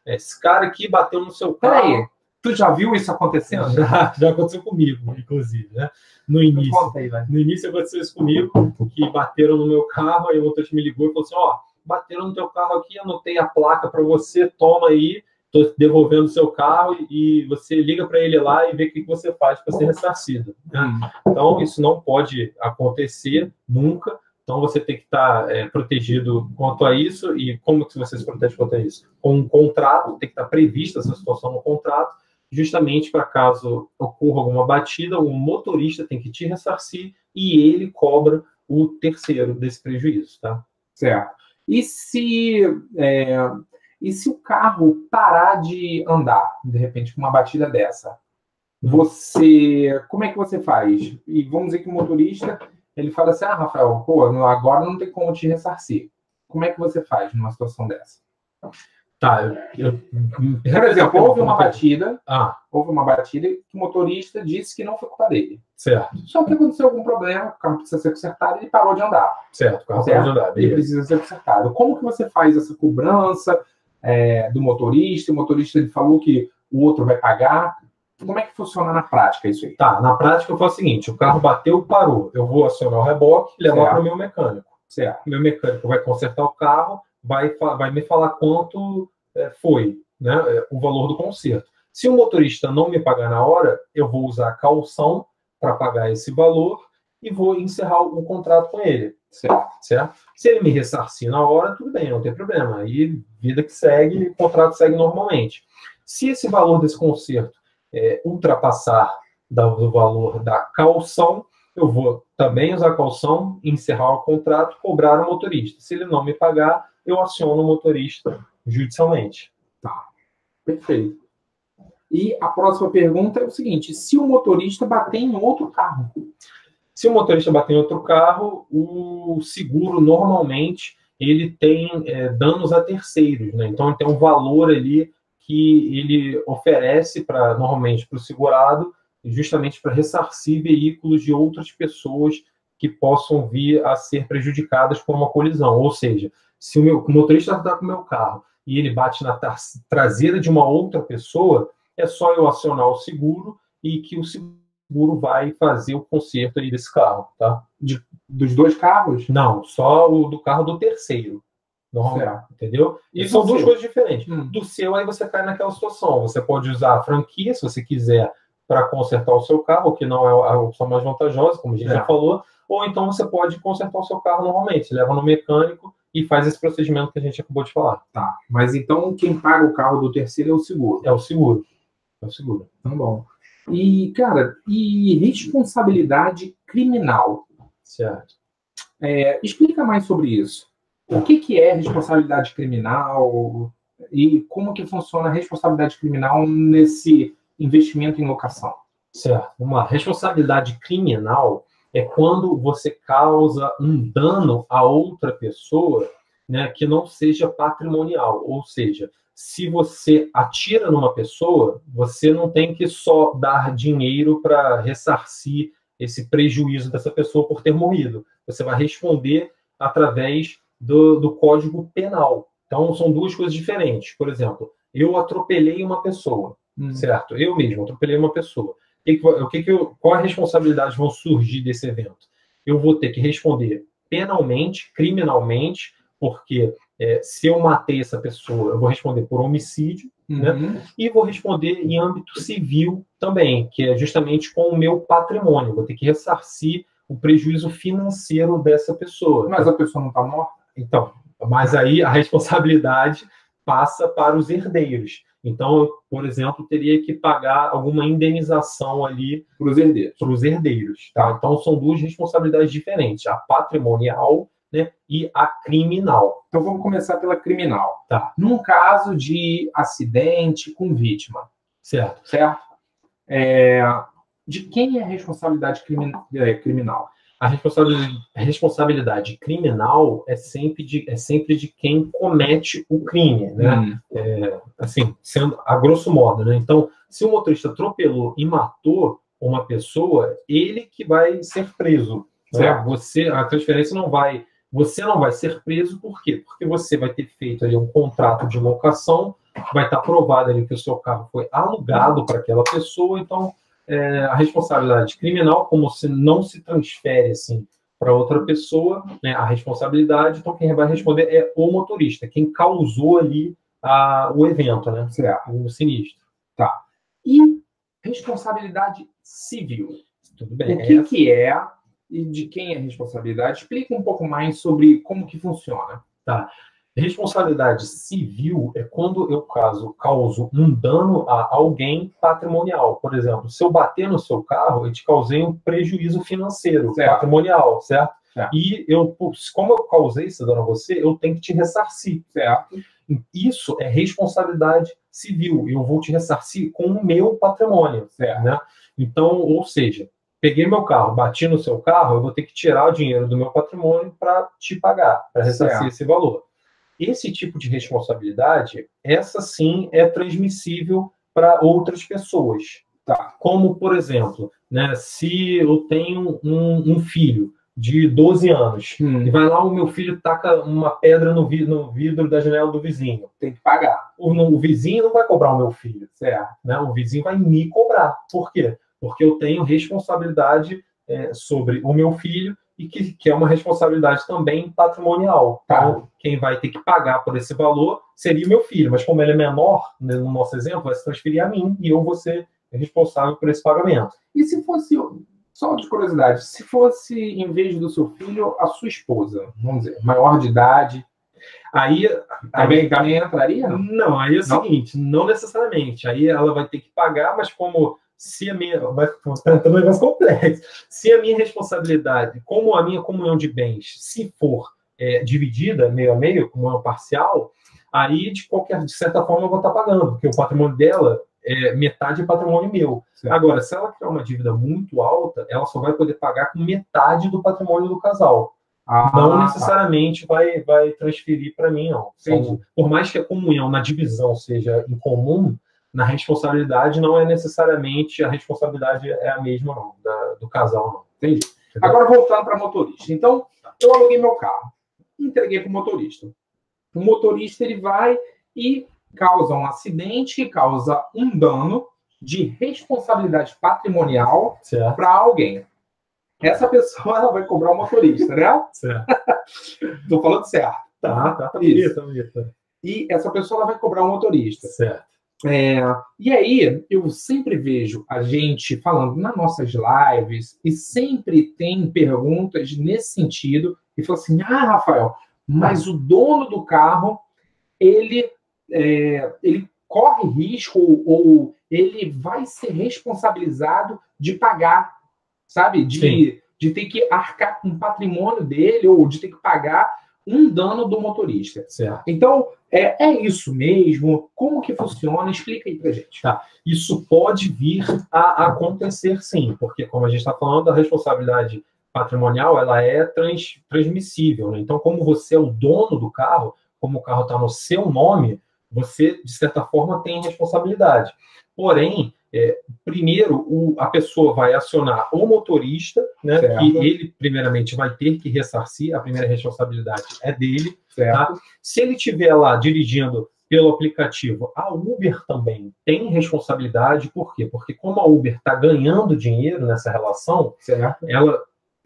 esse cara aqui bateu no seu carro. Peraí. Tu já viu isso acontecendo? Já aconteceu comigo, inclusive, né? No início. No início aconteceu isso comigo, que bateram no meu carro, aí o motorista me ligou e falou assim, bateram no teu carro aqui, anotei a placa para você, toma aí, tô devolvendo o seu carro e você liga para ele lá e vê o que você faz para ser ressarcido. Né? Então, isso não pode acontecer nunca. Então, você tem que estar protegido quanto a isso. E como que você se protege quanto a isso? Com um contrato, tem que estar prevista essa situação no contrato, justamente para caso ocorra alguma batida, o motorista tem que te ressarcir e ele cobra o terceiro desse prejuízo, tá? Certo. E se o carro parar de andar, de repente, com uma batida dessa? Como é que você faz? E vamos dizer que o motorista, ele fala assim, Rafael, agora não tem como te ressarcir. Como é que você faz numa situação dessa? Tá, por exemplo, houve uma batida que o motorista disse que não foi culpa dele. Certo. Só que aconteceu algum problema, o carro precisa ser consertado e ele parou de andar. Certo, o carro parou de andar. Ele precisa ser consertado. Como que você faz essa cobrança do motorista? O motorista ele falou que o outro vai pagar. Como é que funciona na prática isso aí? Tá, na prática eu faço o seguinte, o carro bateu, parou. Eu vou acionar o reboque e levar para o meu mecânico. Certo. Meu mecânico vai consertar o carro, vai me falar quanto foi, né, o valor do conserto. Se o motorista não me pagar na hora, eu vou usar a caução para pagar esse valor e vou encerrar o contrato com ele. Certo? Se ele me ressarcir na hora, tudo bem, não tem problema. Aí, vida que segue, o contrato segue normalmente. Se esse valor desse conserto ultrapassar do valor da caução, eu vou também usar a caução, encerrar o contrato, cobrar o motorista. Se ele não me pagar, eu aciono o motorista judicialmente. Tá, perfeito. E a próxima pergunta é o seguinte, se o motorista bater em outro carro? Se o motorista bater em outro carro, o seguro, normalmente, ele tem danos a terceiros, né? Então, ele tem um valor ali que ele oferece, normalmente, para o segurado, justamente para ressarcir veículos de outras pessoas que possam vir a ser prejudicadas por uma colisão. Ou seja, se o motorista está com o meu carro e ele bate na traseira de uma outra pessoa, é só eu acionar o seguro e que o seguro vai fazer o conserto aí desse carro, tá? Dos dois carros? Não, só o do carro do terceiro. Normalmente, entendeu? E são duas coisas diferentes. Do seu, aí você cai naquela situação. Você pode usar a franquia, se você quiser, para consertar o seu carro, que não é a opção mais vantajosa, como a gente já falou, ou então você pode consertar o seu carro normalmente. Você leva no mecânico e faz esse procedimento que a gente acabou de falar. Tá, mas então quem paga o carro do terceiro é o seguro? É o seguro. É o seguro. Tá bom. E, cara, e responsabilidade criminal? Certo. Explica mais sobre isso. O que é responsabilidade criminal e como que funciona a responsabilidade criminal nesse investimento em locação? Certo. Uma responsabilidade criminal é quando você causa um dano a outra pessoa, né, que não seja patrimonial. Ou seja, se você atira numa pessoa, você não tem que só dar dinheiro para ressarcir esse prejuízo dessa pessoa por ter morrido. Você vai responder através do Código Penal. Então, são duas coisas diferentes. Por exemplo, eu atropelei uma pessoa, certo? Eu mesmo atropelei uma pessoa. Qual a responsabilidade vão surgir desse evento? Eu vou ter que responder penalmente, criminalmente, porque se eu matei essa pessoa, eu vou responder por homicídio, né? E vou responder em âmbito civil também, que é justamente com o meu patrimônio. Vou ter que ressarcir o prejuízo financeiro dessa pessoa. Mas a pessoa não está morta? Então, mas aí a responsabilidade passa para os herdeiros. Então, eu, por exemplo, teria que pagar alguma indenização ali para os herdeiros. Para os herdeiros, tá? Então, são duas responsabilidades diferentes, a patrimonial, né, e a criminal. Então, vamos começar pela criminal. Tá. Num caso de acidente com vítima. Certo. De quem é a responsabilidade criminal? A responsabilidade criminal é sempre de quem comete o crime, né? Assim, sendo a grosso modo, né? Então, se o motorista atropelou e matou uma pessoa, ele que vai ser preso. Né? A transferência você não vai ser preso, por quê? Porque você vai ter feito ali um contrato de locação, vai estar provado ali que o seu carro foi alugado para aquela pessoa, então a responsabilidade criminal, como se não se transfere assim para outra pessoa, né, a responsabilidade, então quem vai responder é o motorista, quem causou ali o evento, né? O sinistro. Tá. E responsabilidade civil? Tudo bem. O que é e de quem é a responsabilidade? Explica um pouco mais sobre como que funciona. Tá. Responsabilidade civil é quando eu causo um dano a alguém patrimonial. Por exemplo, se eu bater no seu carro, eu te causei um prejuízo financeiro, patrimonial, certo? E como eu causei esse dano a você, eu tenho que te ressarcir, certo? Isso é responsabilidade civil. Eu vou te ressarcir com o meu patrimônio, certo? Né? Então, ou seja, peguei meu carro, bati no seu carro, eu vou ter que tirar o dinheiro do meu patrimônio para te pagar, para ressarcir esse valor. Esse tipo de responsabilidade, essa sim é transmissível para outras pessoas. Tá? Como, por exemplo, né, se eu tenho um filho de 12 anos e vai lá, o meu filho taca uma pedra no vidro da janela do vizinho. Tem que pagar. O vizinho não vai cobrar o meu filho, certo? Né? O vizinho vai me cobrar. Por quê? Porque eu tenho responsabilidade sobre o meu filho e que é uma responsabilidade também patrimonial. Então, quem vai ter que pagar por esse valor seria o meu filho, mas como ele é menor, né, no nosso exemplo, vai se transferir a mim e eu vou ser responsável por esse pagamento. E se fosse, só de curiosidade, se fosse, em vez do seu filho, a sua esposa, vamos dizer, maior de idade, aí também entraria? Não, aí é o seguinte, não necessariamente. Aí ela vai ter que pagar, mas como se a minha vai um negócio complexo. Se a minha responsabilidade, como a minha comunhão de bens, se for dividida meio a meio, comunhão parcial, aí de certa forma eu vou estar pagando, porque o patrimônio dela metade é patrimônio meu. Certo. Agora, se ela criar uma dívida muito alta, ela só vai poder pagar com metade do patrimônio do casal. Não necessariamente vai transferir para mim, não. Então, por mais que a comunhão na divisão seja incomum, na responsabilidade não é necessariamente a responsabilidade é a mesma, não, do casal, não. Entendi. Agora, voltando para motorista. Então, eu aluguei meu carro, entreguei para o motorista. O motorista ele vai e causa um acidente, causa um dano de responsabilidade patrimonial Certo. para alguém. Essa pessoa ela vai cobrar o motorista, né? Certo. Tô falando certo. Tá Isso. bonito. E essa pessoa ela vai cobrar o motorista. Certo. E aí, eu sempre vejo a gente falando nas nossas lives e sempre tem perguntas nesse sentido e fala assim, Rafael, mas o dono do carro, ele corre risco ou ele vai ser responsabilizado de pagar, sabe? De ter que arcar com o patrimônio dele ou de ter que pagar um dano do motorista. Certo. Então, é isso mesmo? Como que funciona? Explica aí pra gente. Tá. Isso pode vir a acontecer, sim, porque, como a gente está falando, a responsabilidade patrimonial ela é transmissível, né? Então, como você é o dono do carro, como o carro está no seu nome, você, de certa forma, tem responsabilidade. Porém, primeiro, a pessoa vai acionar o motorista, né, que ele, primeiramente, vai ter que ressarcir, a primeira responsabilidade é dele. Tá? Se ele estiver lá dirigindo pelo aplicativo, a Uber também tem responsabilidade. Por quê? Porque como a Uber está ganhando dinheiro nessa relação,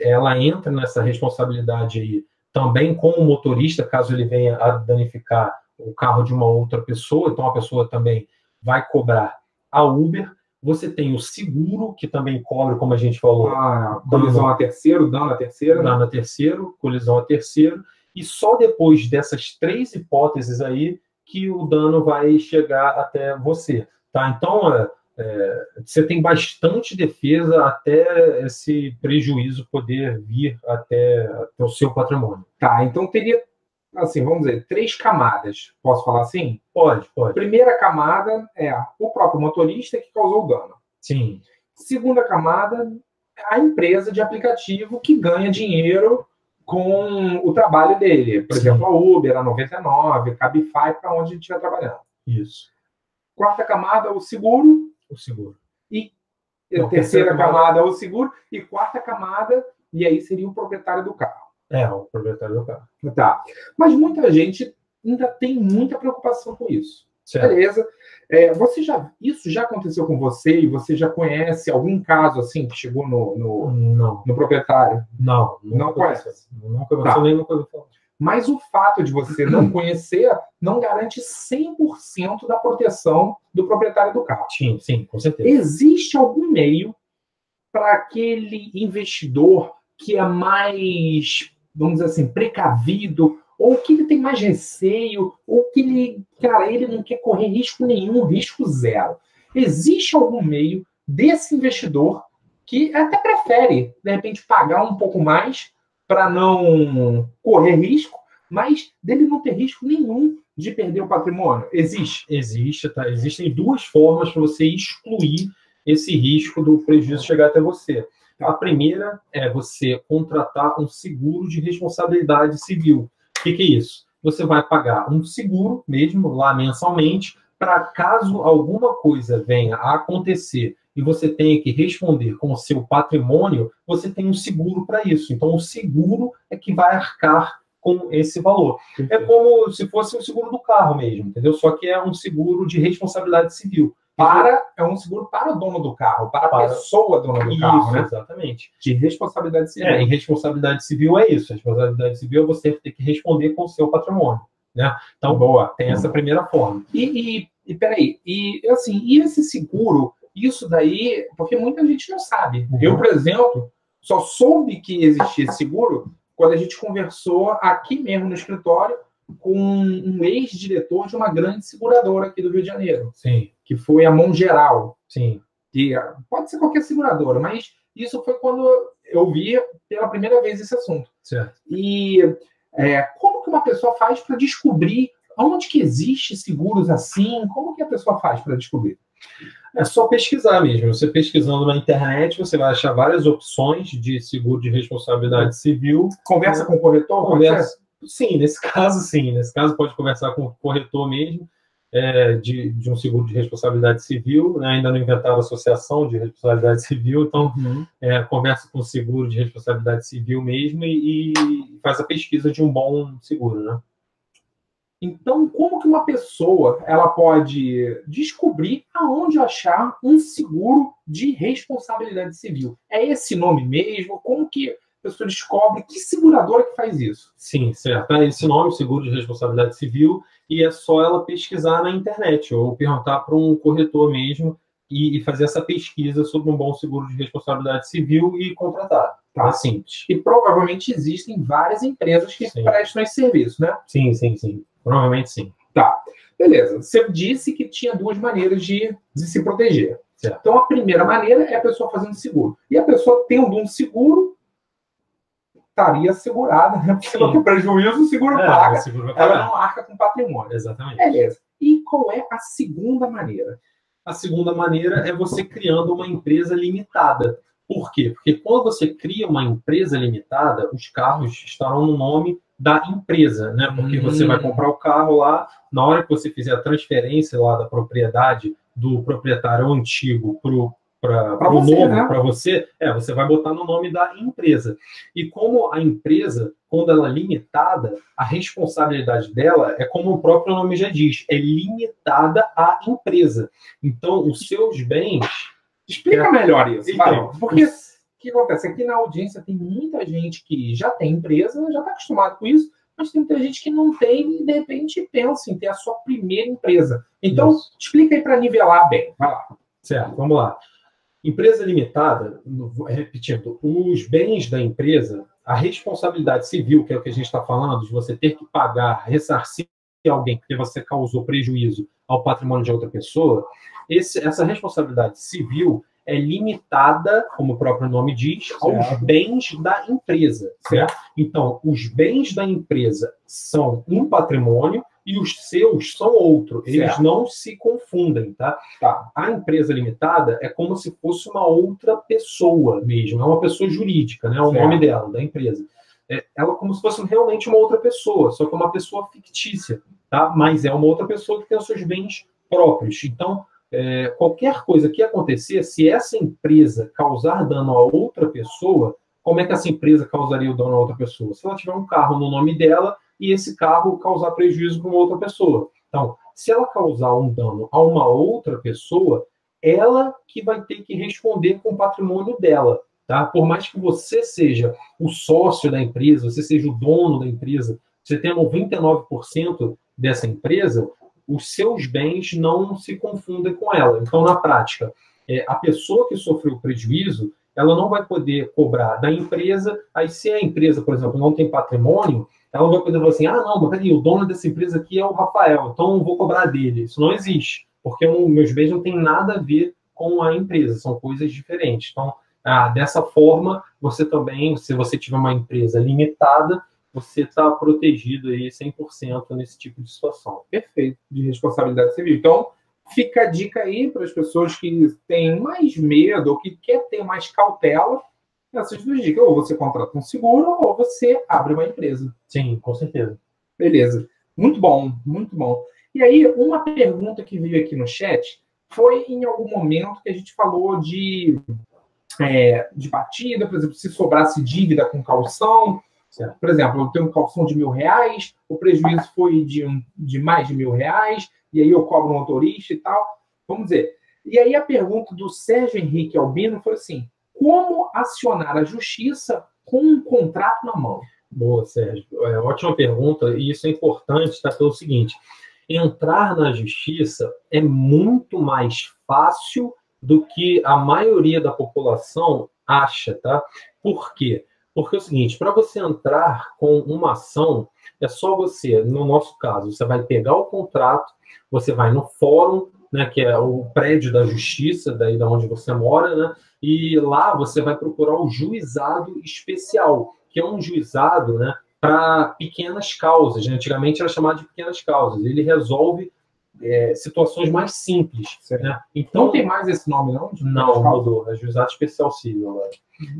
ela entra nessa responsabilidade aí também com o motorista, caso ele venha a danificar o carro de uma outra pessoa, então a pessoa também vai cobrar a Uber. Você tem o seguro, que também cobre, como a gente falou. Colisão a terceiro, dano a terceiro. Dano a terceiro, colisão a terceiro. E só depois dessas 3 hipóteses aí que o dano vai chegar até você. Tá? Então, você tem bastante defesa até esse prejuízo poder vir até o seu patrimônio. Tá, então teria, assim, vamos dizer, 3 camadas. Posso falar assim? Pode. Primeira camada é o próprio motorista que causou o dano. Sim. Segunda camada, a empresa de aplicativo que ganha dinheiro com o trabalho dele. Por exemplo, a Uber, a 99, a Cabify, para onde a gente estiver trabalhando. Isso. Quarta camada, o seguro. E terceira camada, o seguro. E quarta camada, e aí seria o proprietário do carro. O proprietário do carro. Tá. Mas muita gente ainda tem muita preocupação com isso. Certo. Beleza. Isso já aconteceu com você e você já conhece algum caso assim que chegou no proprietário? Não conhece. Nunca aconteceu, nem nunca ouvi falar. Mas o fato de você não conhecer não garante 100% da proteção do proprietário do carro. Sim, com certeza. Existe algum meio para aquele investidor que é mais, vamos dizer assim, precavido, ou que ele tem mais receio, ou que ele não quer correr risco nenhum, risco zero. Existe algum meio desse investidor que até prefere, de repente, pagar um pouco mais para não correr risco, mas dele não ter risco nenhum de perder o patrimônio? Existe, tá? Existem 2 formas para você excluir esse risco do prejuízo chegar até você. A primeira é você contratar um seguro de responsabilidade civil. O que é isso? Você vai pagar um seguro mesmo, lá mensalmente, para caso alguma coisa venha a acontecer e você tenha que responder com o seu patrimônio, você tem um seguro para isso. Então, o seguro é que vai arcar com esse valor. É como se fosse o seguro do carro mesmo, entendeu? Só que é um seguro de responsabilidade civil. É um seguro para o dono do carro, para a pessoa dona do carro, né? Exatamente. De responsabilidade civil. E responsabilidade civil é isso. A responsabilidade civil é você ter que responder com o seu patrimônio, né? Então, tem essa primeira forma. E peraí, e esse seguro, isso daí, porque muita gente não sabe. Eu, por exemplo, só soube que existia esse seguro quando a gente conversou aqui mesmo no escritório com um ex-diretor de uma grande seguradora aqui do Rio de Janeiro. Sim. Que foi a Mongeral. Sim. Que pode ser qualquer seguradora, mas isso foi quando eu vi pela primeira vez esse assunto. Certo. E como que uma pessoa faz para descobrir onde que existe seguros assim? Como que a pessoa faz para descobrir? É só pesquisar mesmo. Você pesquisando na internet, você vai achar várias opções de seguro de responsabilidade civil. Conversa com o corretor? Conversa. Sim, nesse caso, sim. Nesse caso, pode conversar com o corretor mesmo, de um seguro de responsabilidade civil, né? Ainda não inventaram a associação de responsabilidade civil, então conversa com o seguro de responsabilidade civil mesmo e faz a pesquisa de um bom seguro, né? Então, como que uma pessoa ela pode descobrir aonde achar um seguro de responsabilidade civil? É esse nome mesmo? Como que a pessoa descobre que seguradora que faz isso? Sim, certo. É esse nome, seguro de responsabilidade civil, e é só ela pesquisar na internet ou perguntar para um corretor mesmo e fazer essa pesquisa sobre um bom seguro de responsabilidade civil e contratar. Tá. É simples. E provavelmente existem várias empresas que prestam esse serviço, né? Sim, sim, sim. Provavelmente sim. Tá. Beleza. Você disse que tinha duas maneiras de se proteger. Certo. Então, a primeira maneira é a pessoa fazendo seguro. E a pessoa tendo um seguro, estaria segurada, né? Se não tem prejuízo, o seguro paga. O seguro vai pagar. Ela não arca com patrimônio. Exatamente. Beleza. E qual é a segunda maneira? A segunda maneira é você criando uma empresa limitada. Por quê? Porque quando você cria uma empresa limitada, os carros estarão no nome da empresa, né? Porque você vai comprar o carro lá, na hora que você fizer a transferência lá da propriedade do proprietário antigo para o novo, né? para você, você vai botar no nome da empresa. E como a empresa, quando ela é limitada, a responsabilidade dela é como o próprio nome já diz, é limitada à empresa. Então, os seus bens... Explica melhor isso, então, porque o que acontece? Aqui na audiência tem muita gente que já tem empresa, já está acostumado com isso, mas tem muita gente que não tem e, de repente, pensa em ter a sua primeira empresa. Então, explica aí para nivelar bem. Vai lá. Certo, vamos lá. Empresa limitada, repetindo, os bens da empresa, a responsabilidade civil, que é o que a gente está falando, de você ter que pagar, ressarcir alguém porque você causou prejuízo ao patrimônio de outra pessoa, essa responsabilidade civil é limitada, como o próprio nome diz, aos bens da empresa. Certo? Então, os bens da empresa são um patrimônio e os seus são outro. Eles não se confundem, tá? A empresa limitada é como se fosse uma outra pessoa mesmo. É uma pessoa jurídica, né? O nome dela, da empresa. Ela é como se fosse realmente uma outra pessoa, só que é uma pessoa fictícia, tá? Mas é uma outra pessoa que tem os seus bens próprios. Então, qualquer coisa que acontecer, se essa empresa causar dano a outra pessoa, como é que essa empresa causaria o dano a outra pessoa? Se ela tiver um carro no nome dela e esse carro causar prejuízo para uma outra pessoa. Então, se ela causar um dano a uma outra pessoa, ela que vai ter que responder com o patrimônio dela. Tá? Por mais que você seja o sócio da empresa, você seja o dono da empresa, você tenha 99% dessa empresa, os seus bens não se confundem com ela. Então, na prática, a pessoa que sofreu prejuízo, ela não vai poder cobrar da empresa. Aí, se a empresa, por exemplo, não tem patrimônio, ela não vai poder falar assim, não, mas peraí, o dono dessa empresa aqui é o Rafael, então eu vou cobrar dele. Isso não existe, porque meus bens não têm nada a ver com a empresa, são coisas diferentes. Então, dessa forma, você também, se você tiver uma empresa limitada, você está protegido aí 100% nesse tipo de situação. Perfeito, de responsabilidade civil. Então, fica a dica aí para as pessoas que têm mais medo ou que quer ter mais cautela. Essas duas dicas, ou você contrata um seguro ou você abre uma empresa. Sim, com certeza. Beleza. Muito bom, muito bom. E aí, uma pergunta que veio aqui no chat foi em algum momento que a gente falou de batida, por exemplo, se sobrasse dívida com calção. Certo? Por exemplo, eu tenho um calção de R$1.000, o prejuízo foi de mais de R$1.000, e aí eu cobro um motorista e tal. Vamos dizer. E aí a pergunta do Sérgio Henrique Albino foi assim: como acionar a justiça com um contrato na mão? Boa, Sérgio. Ótima pergunta, e isso é importante, tá? Pelo seguinte, entrar na justiça é muito mais fácil do que a maioria da população acha, tá? Por quê? Porque é o seguinte, para você entrar com uma ação, é só você, no nosso caso, você vai pegar o contrato, você vai no fórum, né, que é o prédio da justiça, daí da onde você mora, né, e lá você vai procurar o juizado especial, que é um juizado, né, para pequenas causas. Antigamente era chamado de pequenas causas. Ele resolve situações mais simples. Né? Então, não tem mais esse nome, não? Não, mudou. É juizado especial civil agora.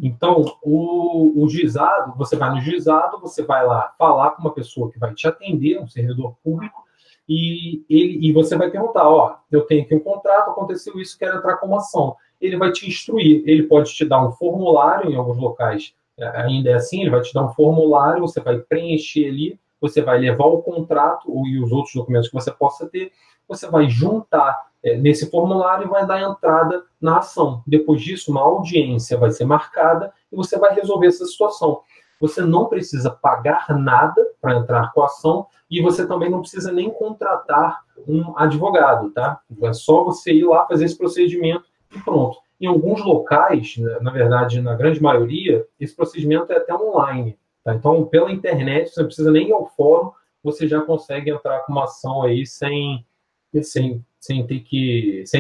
Então, o juizado, você vai no juizado, você vai lá falar com uma pessoa que vai te atender, um servidor público, e você vai perguntar, eu tenho aqui um contrato, aconteceu isso, quero entrar com uma ação. Ele vai te instruir, ele pode te dar um formulário, em alguns locais ainda é assim, ele vai te dar um formulário, você vai preencher ali, você vai levar o contrato e os outros documentos que você possa ter, você vai juntar nesse formulário e vai dar entrada na ação. Depois disso, uma audiência vai ser marcada e você vai resolver essa situação. Você não precisa pagar nada para entrar com a ação e você também não precisa nem contratar um advogado, tá? É só você ir lá fazer esse procedimento e pronto. Em alguns locais, na verdade, na grande maioria, esse procedimento é até online, tá? Então, pela internet, você não precisa nem ir ao fórum, você já consegue entrar com uma ação aí sem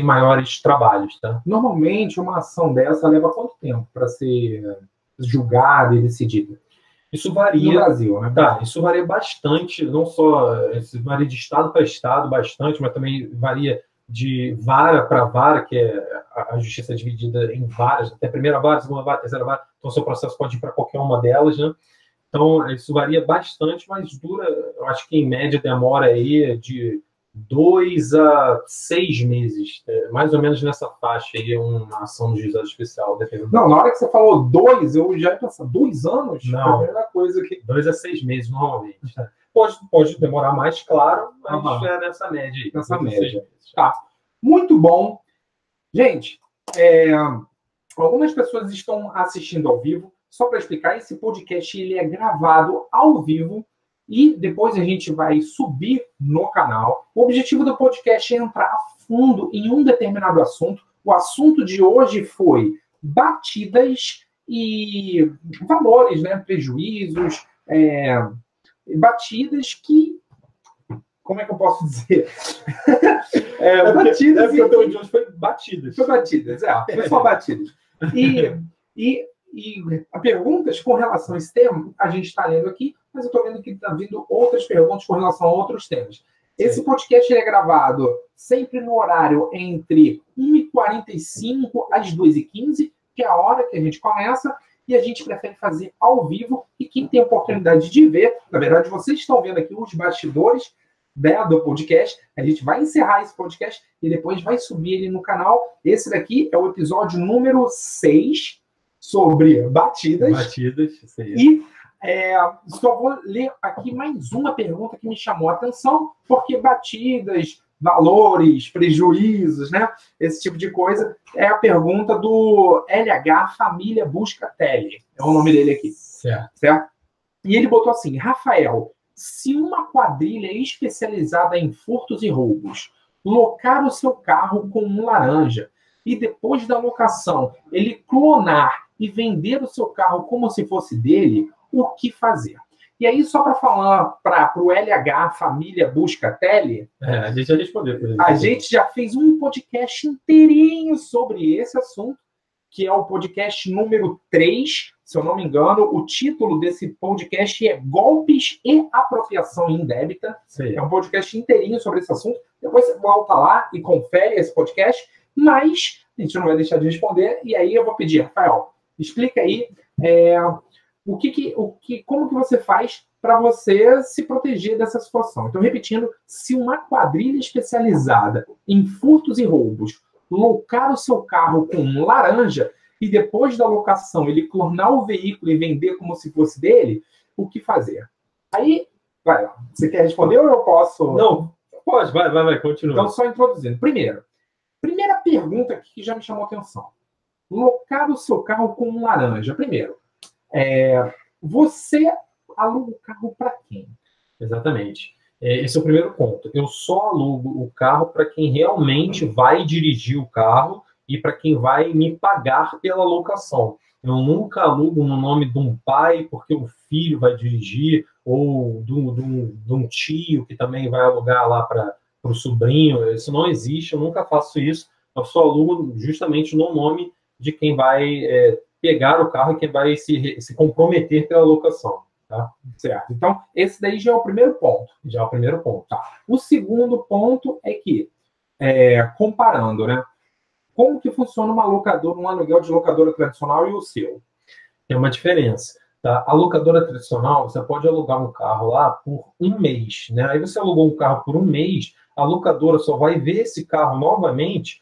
maiores trabalhos, tá? Normalmente, uma ação dessa leva quanto tempo para ser julgada e decidida? Isso varia. No Brasil, né? Tá, isso varia bastante, não só, isso varia de estado para estado bastante, mas também varia de vara para vara, que é a justiça é dividida em varas, até primeira vara, segunda vara, terceira vara, então o seu processo pode ir para qualquer uma delas, né? Então, isso varia bastante, mas dura, eu acho que em média demora aí de 2 a 6 meses, mais ou menos nessa faixa aí, uma ação do juizado especial. Não, na hora que você falou 2, eu já ia pensar, 2 anos? Não, a primeira coisa que... 2 a 6 meses, normalmente. Pode demorar mais, claro, mas é nessa média aí. Nessa média. Tá. Muito bom. Gente, algumas pessoas estão assistindo ao vivo. Só para explicar, esse podcast ele é gravado ao vivo e depois a gente vai subir no canal. O objetivo do podcast é entrar a fundo em um determinado assunto. O assunto de hoje foi batidas e valores, né? Prejuízos, batidas que... Como é que eu posso dizer? Batidas. O tema de hoje foi batidas. Foi batidas, foi só batidas. E a perguntas com relação a esse tema, a gente está lendo aqui, mas eu estou vendo que está vindo outras perguntas com relação a outros temas. Esse podcast ele é gravado sempre no horário entre 1h45 às 2h15, que é a hora que a gente começa, e a gente prefere fazer ao vivo. E quem tem a oportunidade de ver, na verdade, vocês estão vendo aqui os bastidores do podcast. A gente vai encerrar esse podcast e depois vai subir ele no canal. Esse daqui é o episódio número 6 sobre batidas. Isso aí. E só vou ler aqui mais uma pergunta que me chamou a atenção, porque batidas, valores, prejuízos, né? Esse tipo de coisa, é a pergunta do LH Família Busca Tele. É o nome dele aqui. Certo? E ele botou assim: Rafael, se uma quadrilha especializada em furtos e roubos locar o seu carro com um laranja e depois da locação ele clonar e vender o seu carro como se fosse dele, o que fazer? E aí, só para falar para o LH Família Busca Tele, a gente já respondeu. A gente já fez um podcast inteirinho sobre esse assunto, que é o podcast número 3, se eu não me engano. O título desse podcast é Golpes e Apropriação Indébita. Sim. É um podcast inteirinho sobre esse assunto. Depois você volta lá e confere esse podcast, mas a gente não vai deixar de responder. E aí eu vou pedir, Rafael, explica aí como que você faz para você se proteger dessa situação. Então, repetindo, se uma quadrilha especializada em furtos e roubos locar o seu carro com um laranja e depois da locação ele clonar o veículo e vender como se fosse dele, o que fazer? Aí, vai lá. Você quer responder ou eu posso? Não, pode, vai, continua. Então, só introduzindo. Primeira pergunta aqui que já me chamou a atenção. Locar o seu carro com um laranja. Primeiro, você aluga o carro para quem? Exatamente. Esse é o primeiro ponto. Eu só alugo o carro para quem realmente vai dirigir o carro e para quem vai me pagar pela locação. Eu nunca alugo no nome de um pai porque o filho vai dirigir, ou de um tio que também vai alugar lá para o sobrinho. Isso não existe, eu nunca faço isso. Eu só alugo justamente no nome de quem vai pegar o carro e quem vai se comprometer pela locação. Tá? Certo. Então, esse daí já é o primeiro ponto. Tá. O segundo ponto é que, comparando, né? Como que funciona uma locadora, um aluguel de locadora tradicional e o seu? Tem uma diferença. Tá? A locadora tradicional, você pode alugar um carro lá por um mês. Né? Aí você alugou um carro por um mês, a locadora só vai ver esse carro novamente,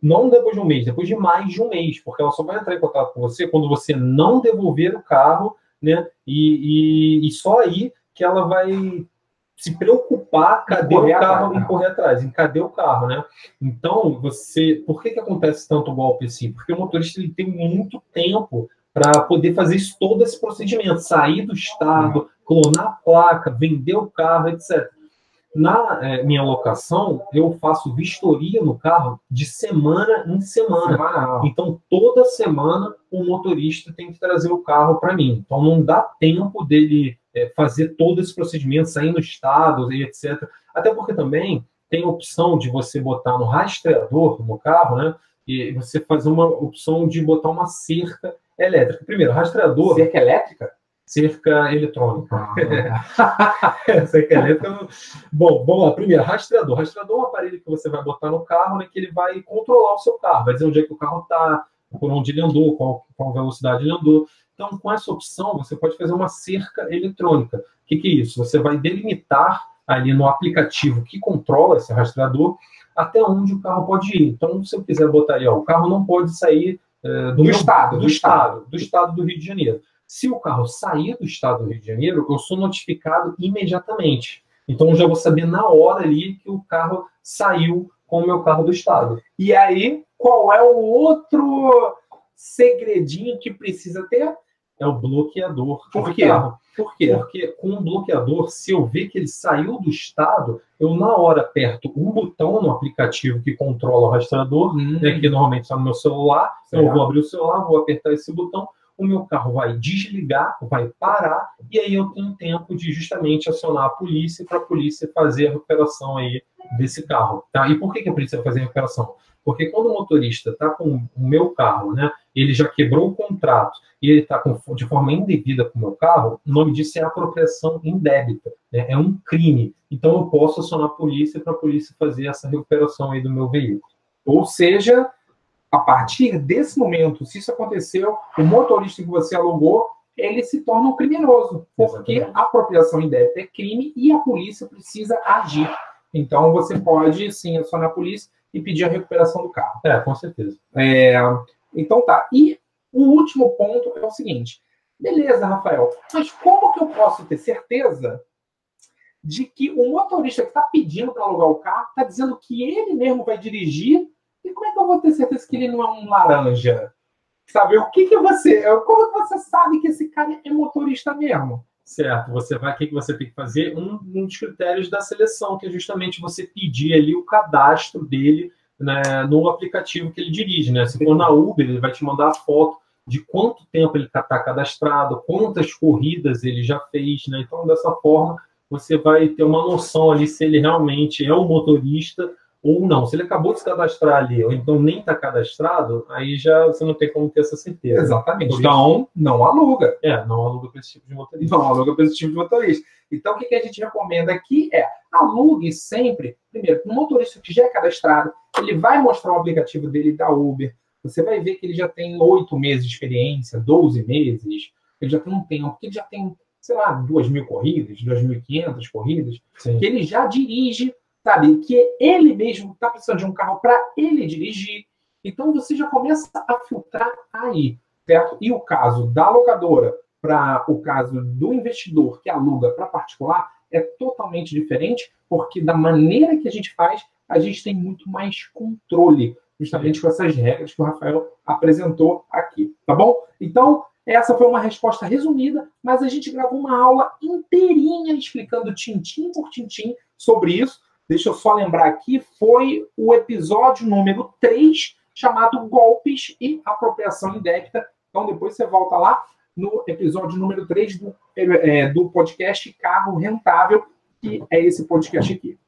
não depois de um mês, depois de mais de um mês, porque ela só vai entrar em contato com você quando você não devolver o carro, né? E só aí que ela vai se preocupar cadê o carro e correr atrás, em cadê o carro, né? Então, por que acontece tanto golpe assim? Porque o motorista ele tem muito tempo para poder fazer todo esse procedimento, sair do estado, clonar a placa, vender o carro, etc. Na minha locação, eu faço vistoria no carro de semana em semana. Então, toda semana, o motorista tem que trazer o carro para mim. Então, não dá tempo dele fazer todo esse procedimento, sair no estado e etc. Até porque também tem a opção de você botar no rastreador no carro, né? E você fazer uma opção de botar uma cerca elétrica. Primeiro, rastreador... Cerca elétrica? Cerca eletrônica. Cerca elétrica. Bom, vamos lá. Primeiro, rastreador. Rastreador é um aparelho que você vai botar no carro, né, que ele vai controlar o seu carro, vai dizer onde é que o carro está, por onde ele andou, qual velocidade ele andou. Então, com essa opção, você pode fazer uma cerca eletrônica. O que é isso? Você vai delimitar ali no aplicativo que controla esse rastreador até onde o carro pode ir. Então, se eu quiser botar ali, o carro não pode sair do estado do Rio de Janeiro. Se o carro sair do estado do Rio de Janeiro, eu sou notificado imediatamente. Então, eu já vou saber na hora ali que o carro saiu com o meu carro do estado. E aí, qual é o outro segredinho que precisa ter? É o bloqueador. Por quê? Por quê? Porque com o bloqueador, se eu ver que ele saiu do estado, eu na hora aperto um botão no aplicativo que controla o rastreador, né, que normalmente está no meu celular. Então, eu vou abrir o celular, vou apertar esse botão, o meu carro vai desligar, vai parar, e aí eu tenho tempo de justamente acionar a polícia para a polícia fazer a recuperação aí desse carro. Tá? E por que a polícia vai fazer a recuperação? Porque quando o motorista está com o meu carro, né, ele já quebrou o contrato e ele está de forma indevida com o meu carro, o nome disso é apropriação indébita, né? É um crime. Então eu posso acionar a polícia para a polícia fazer essa recuperação aí do meu veículo. Ou seja, a partir desse momento, se isso aconteceu, o motorista que você alugou, ele se torna um criminoso, porque a apropriação indébita é crime e a polícia precisa agir. Então, você pode, sim, acionar a polícia e pedir a recuperação do carro. Com certeza. Então, tá. E o último ponto é o seguinte. Beleza, Rafael, mas como que eu posso ter certeza de que o motorista que está pedindo para alugar o carro está dizendo que ele mesmo vai dirigir? E como é que eu vou ter certeza que ele não é um laranja? Sabe, como que você sabe que esse cara é motorista mesmo? Certo, o que você tem que fazer? Um dos critérios da seleção, que é justamente você pedir ali o cadastro dele, né, no aplicativo que ele dirige, né? Se for na Uber, ele vai te mandar a foto de quanto tempo ele está cadastrado, quantas corridas ele já fez, né? Então, dessa forma, você vai ter uma noção ali se ele realmente é um motorista ou não. Se ele acabou de se cadastrar ali, ou então nem está cadastrado, aí já você não tem como ter essa certeza. Exatamente. Então, não aluga. Não aluga para esse tipo de motorista. Não aluga para esse tipo de motorista. Então, o que a gente recomenda aqui é alugue sempre, primeiro, um motorista que já é cadastrado, ele vai mostrar o aplicativo dele da Uber, você vai ver que ele já tem 8 meses de experiência, 12 meses, ele já tem um tempo, que ele já tem, sei lá, 2.000 corridas, 2.500 corridas, Sim. Que ele já dirige, sabe? Que ele mesmo está precisando de um carro para ele dirigir. Então, você já começa a filtrar aí, certo? E o caso da locadora para o caso do investidor que aluga para particular é totalmente diferente, porque da maneira que a gente faz, a gente tem muito mais controle, justamente com essas regras que o Rafael apresentou aqui, tá bom? Então, essa foi uma resposta resumida, mas a gente gravou uma aula inteirinha explicando tintim por tintim sobre isso. Deixa eu só lembrar aqui, foi o episódio número 3, chamado Golpes e Apropriação Indébita. Então, depois você volta lá no episódio número 3 do podcast Carro Rentável, que é esse podcast aqui.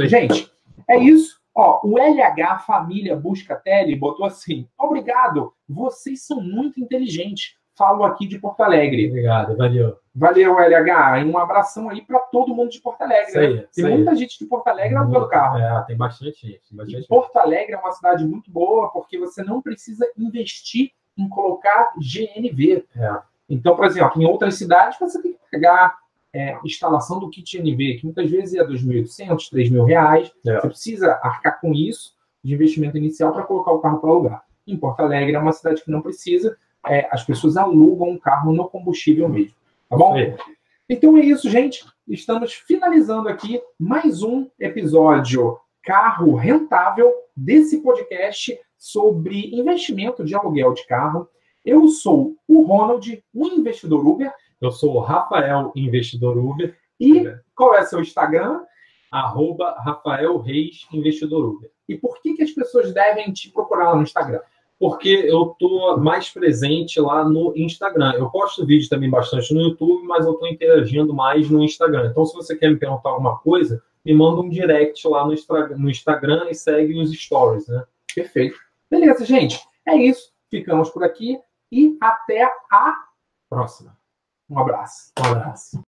Gente, é isso. Ó, o LH Família Busca Tele botou assim: obrigado, vocês são muito inteligentes. Falo aqui de Porto Alegre. Obrigado, valeu. Valeu, LH. E um abração aí para todo mundo de Porto Alegre. Isso aí, né? Tem muita gente de Porto Alegre alugando carro. Tem bastante gente. E Porto Alegre é uma cidade muito boa porque você não precisa investir em colocar GNV. Então, por exemplo, em outras cidades você tem que pegar instalação do kit GNV, que muitas vezes é R$2.800, R$3.000. Você precisa arcar com isso de investimento inicial para colocar o carro para alugar. Em Porto Alegre é uma cidade que não precisa. As pessoas alugam um carro no combustível mesmo. Tá bom? Então é isso, gente. Estamos finalizando aqui mais um episódio Carro Rentável desse podcast sobre investimento de aluguel de carro. Eu sou o Ronald, o investidor Uber. Eu sou o Rafael, investidor Uber. E qual é seu Instagram? @Rafael Reis, investidor Uber. E por que as pessoas devem te procurar lá no Instagram? Porque eu estou mais presente lá no Instagram. Eu posto vídeo também bastante no YouTube, mas eu estou interagindo mais no Instagram. Então, se você quer me perguntar alguma coisa, me manda um direct lá no Instagram e segue os stories, né? Perfeito. Beleza, gente. É isso. Ficamos por aqui e até a próxima. Um abraço. Um abraço.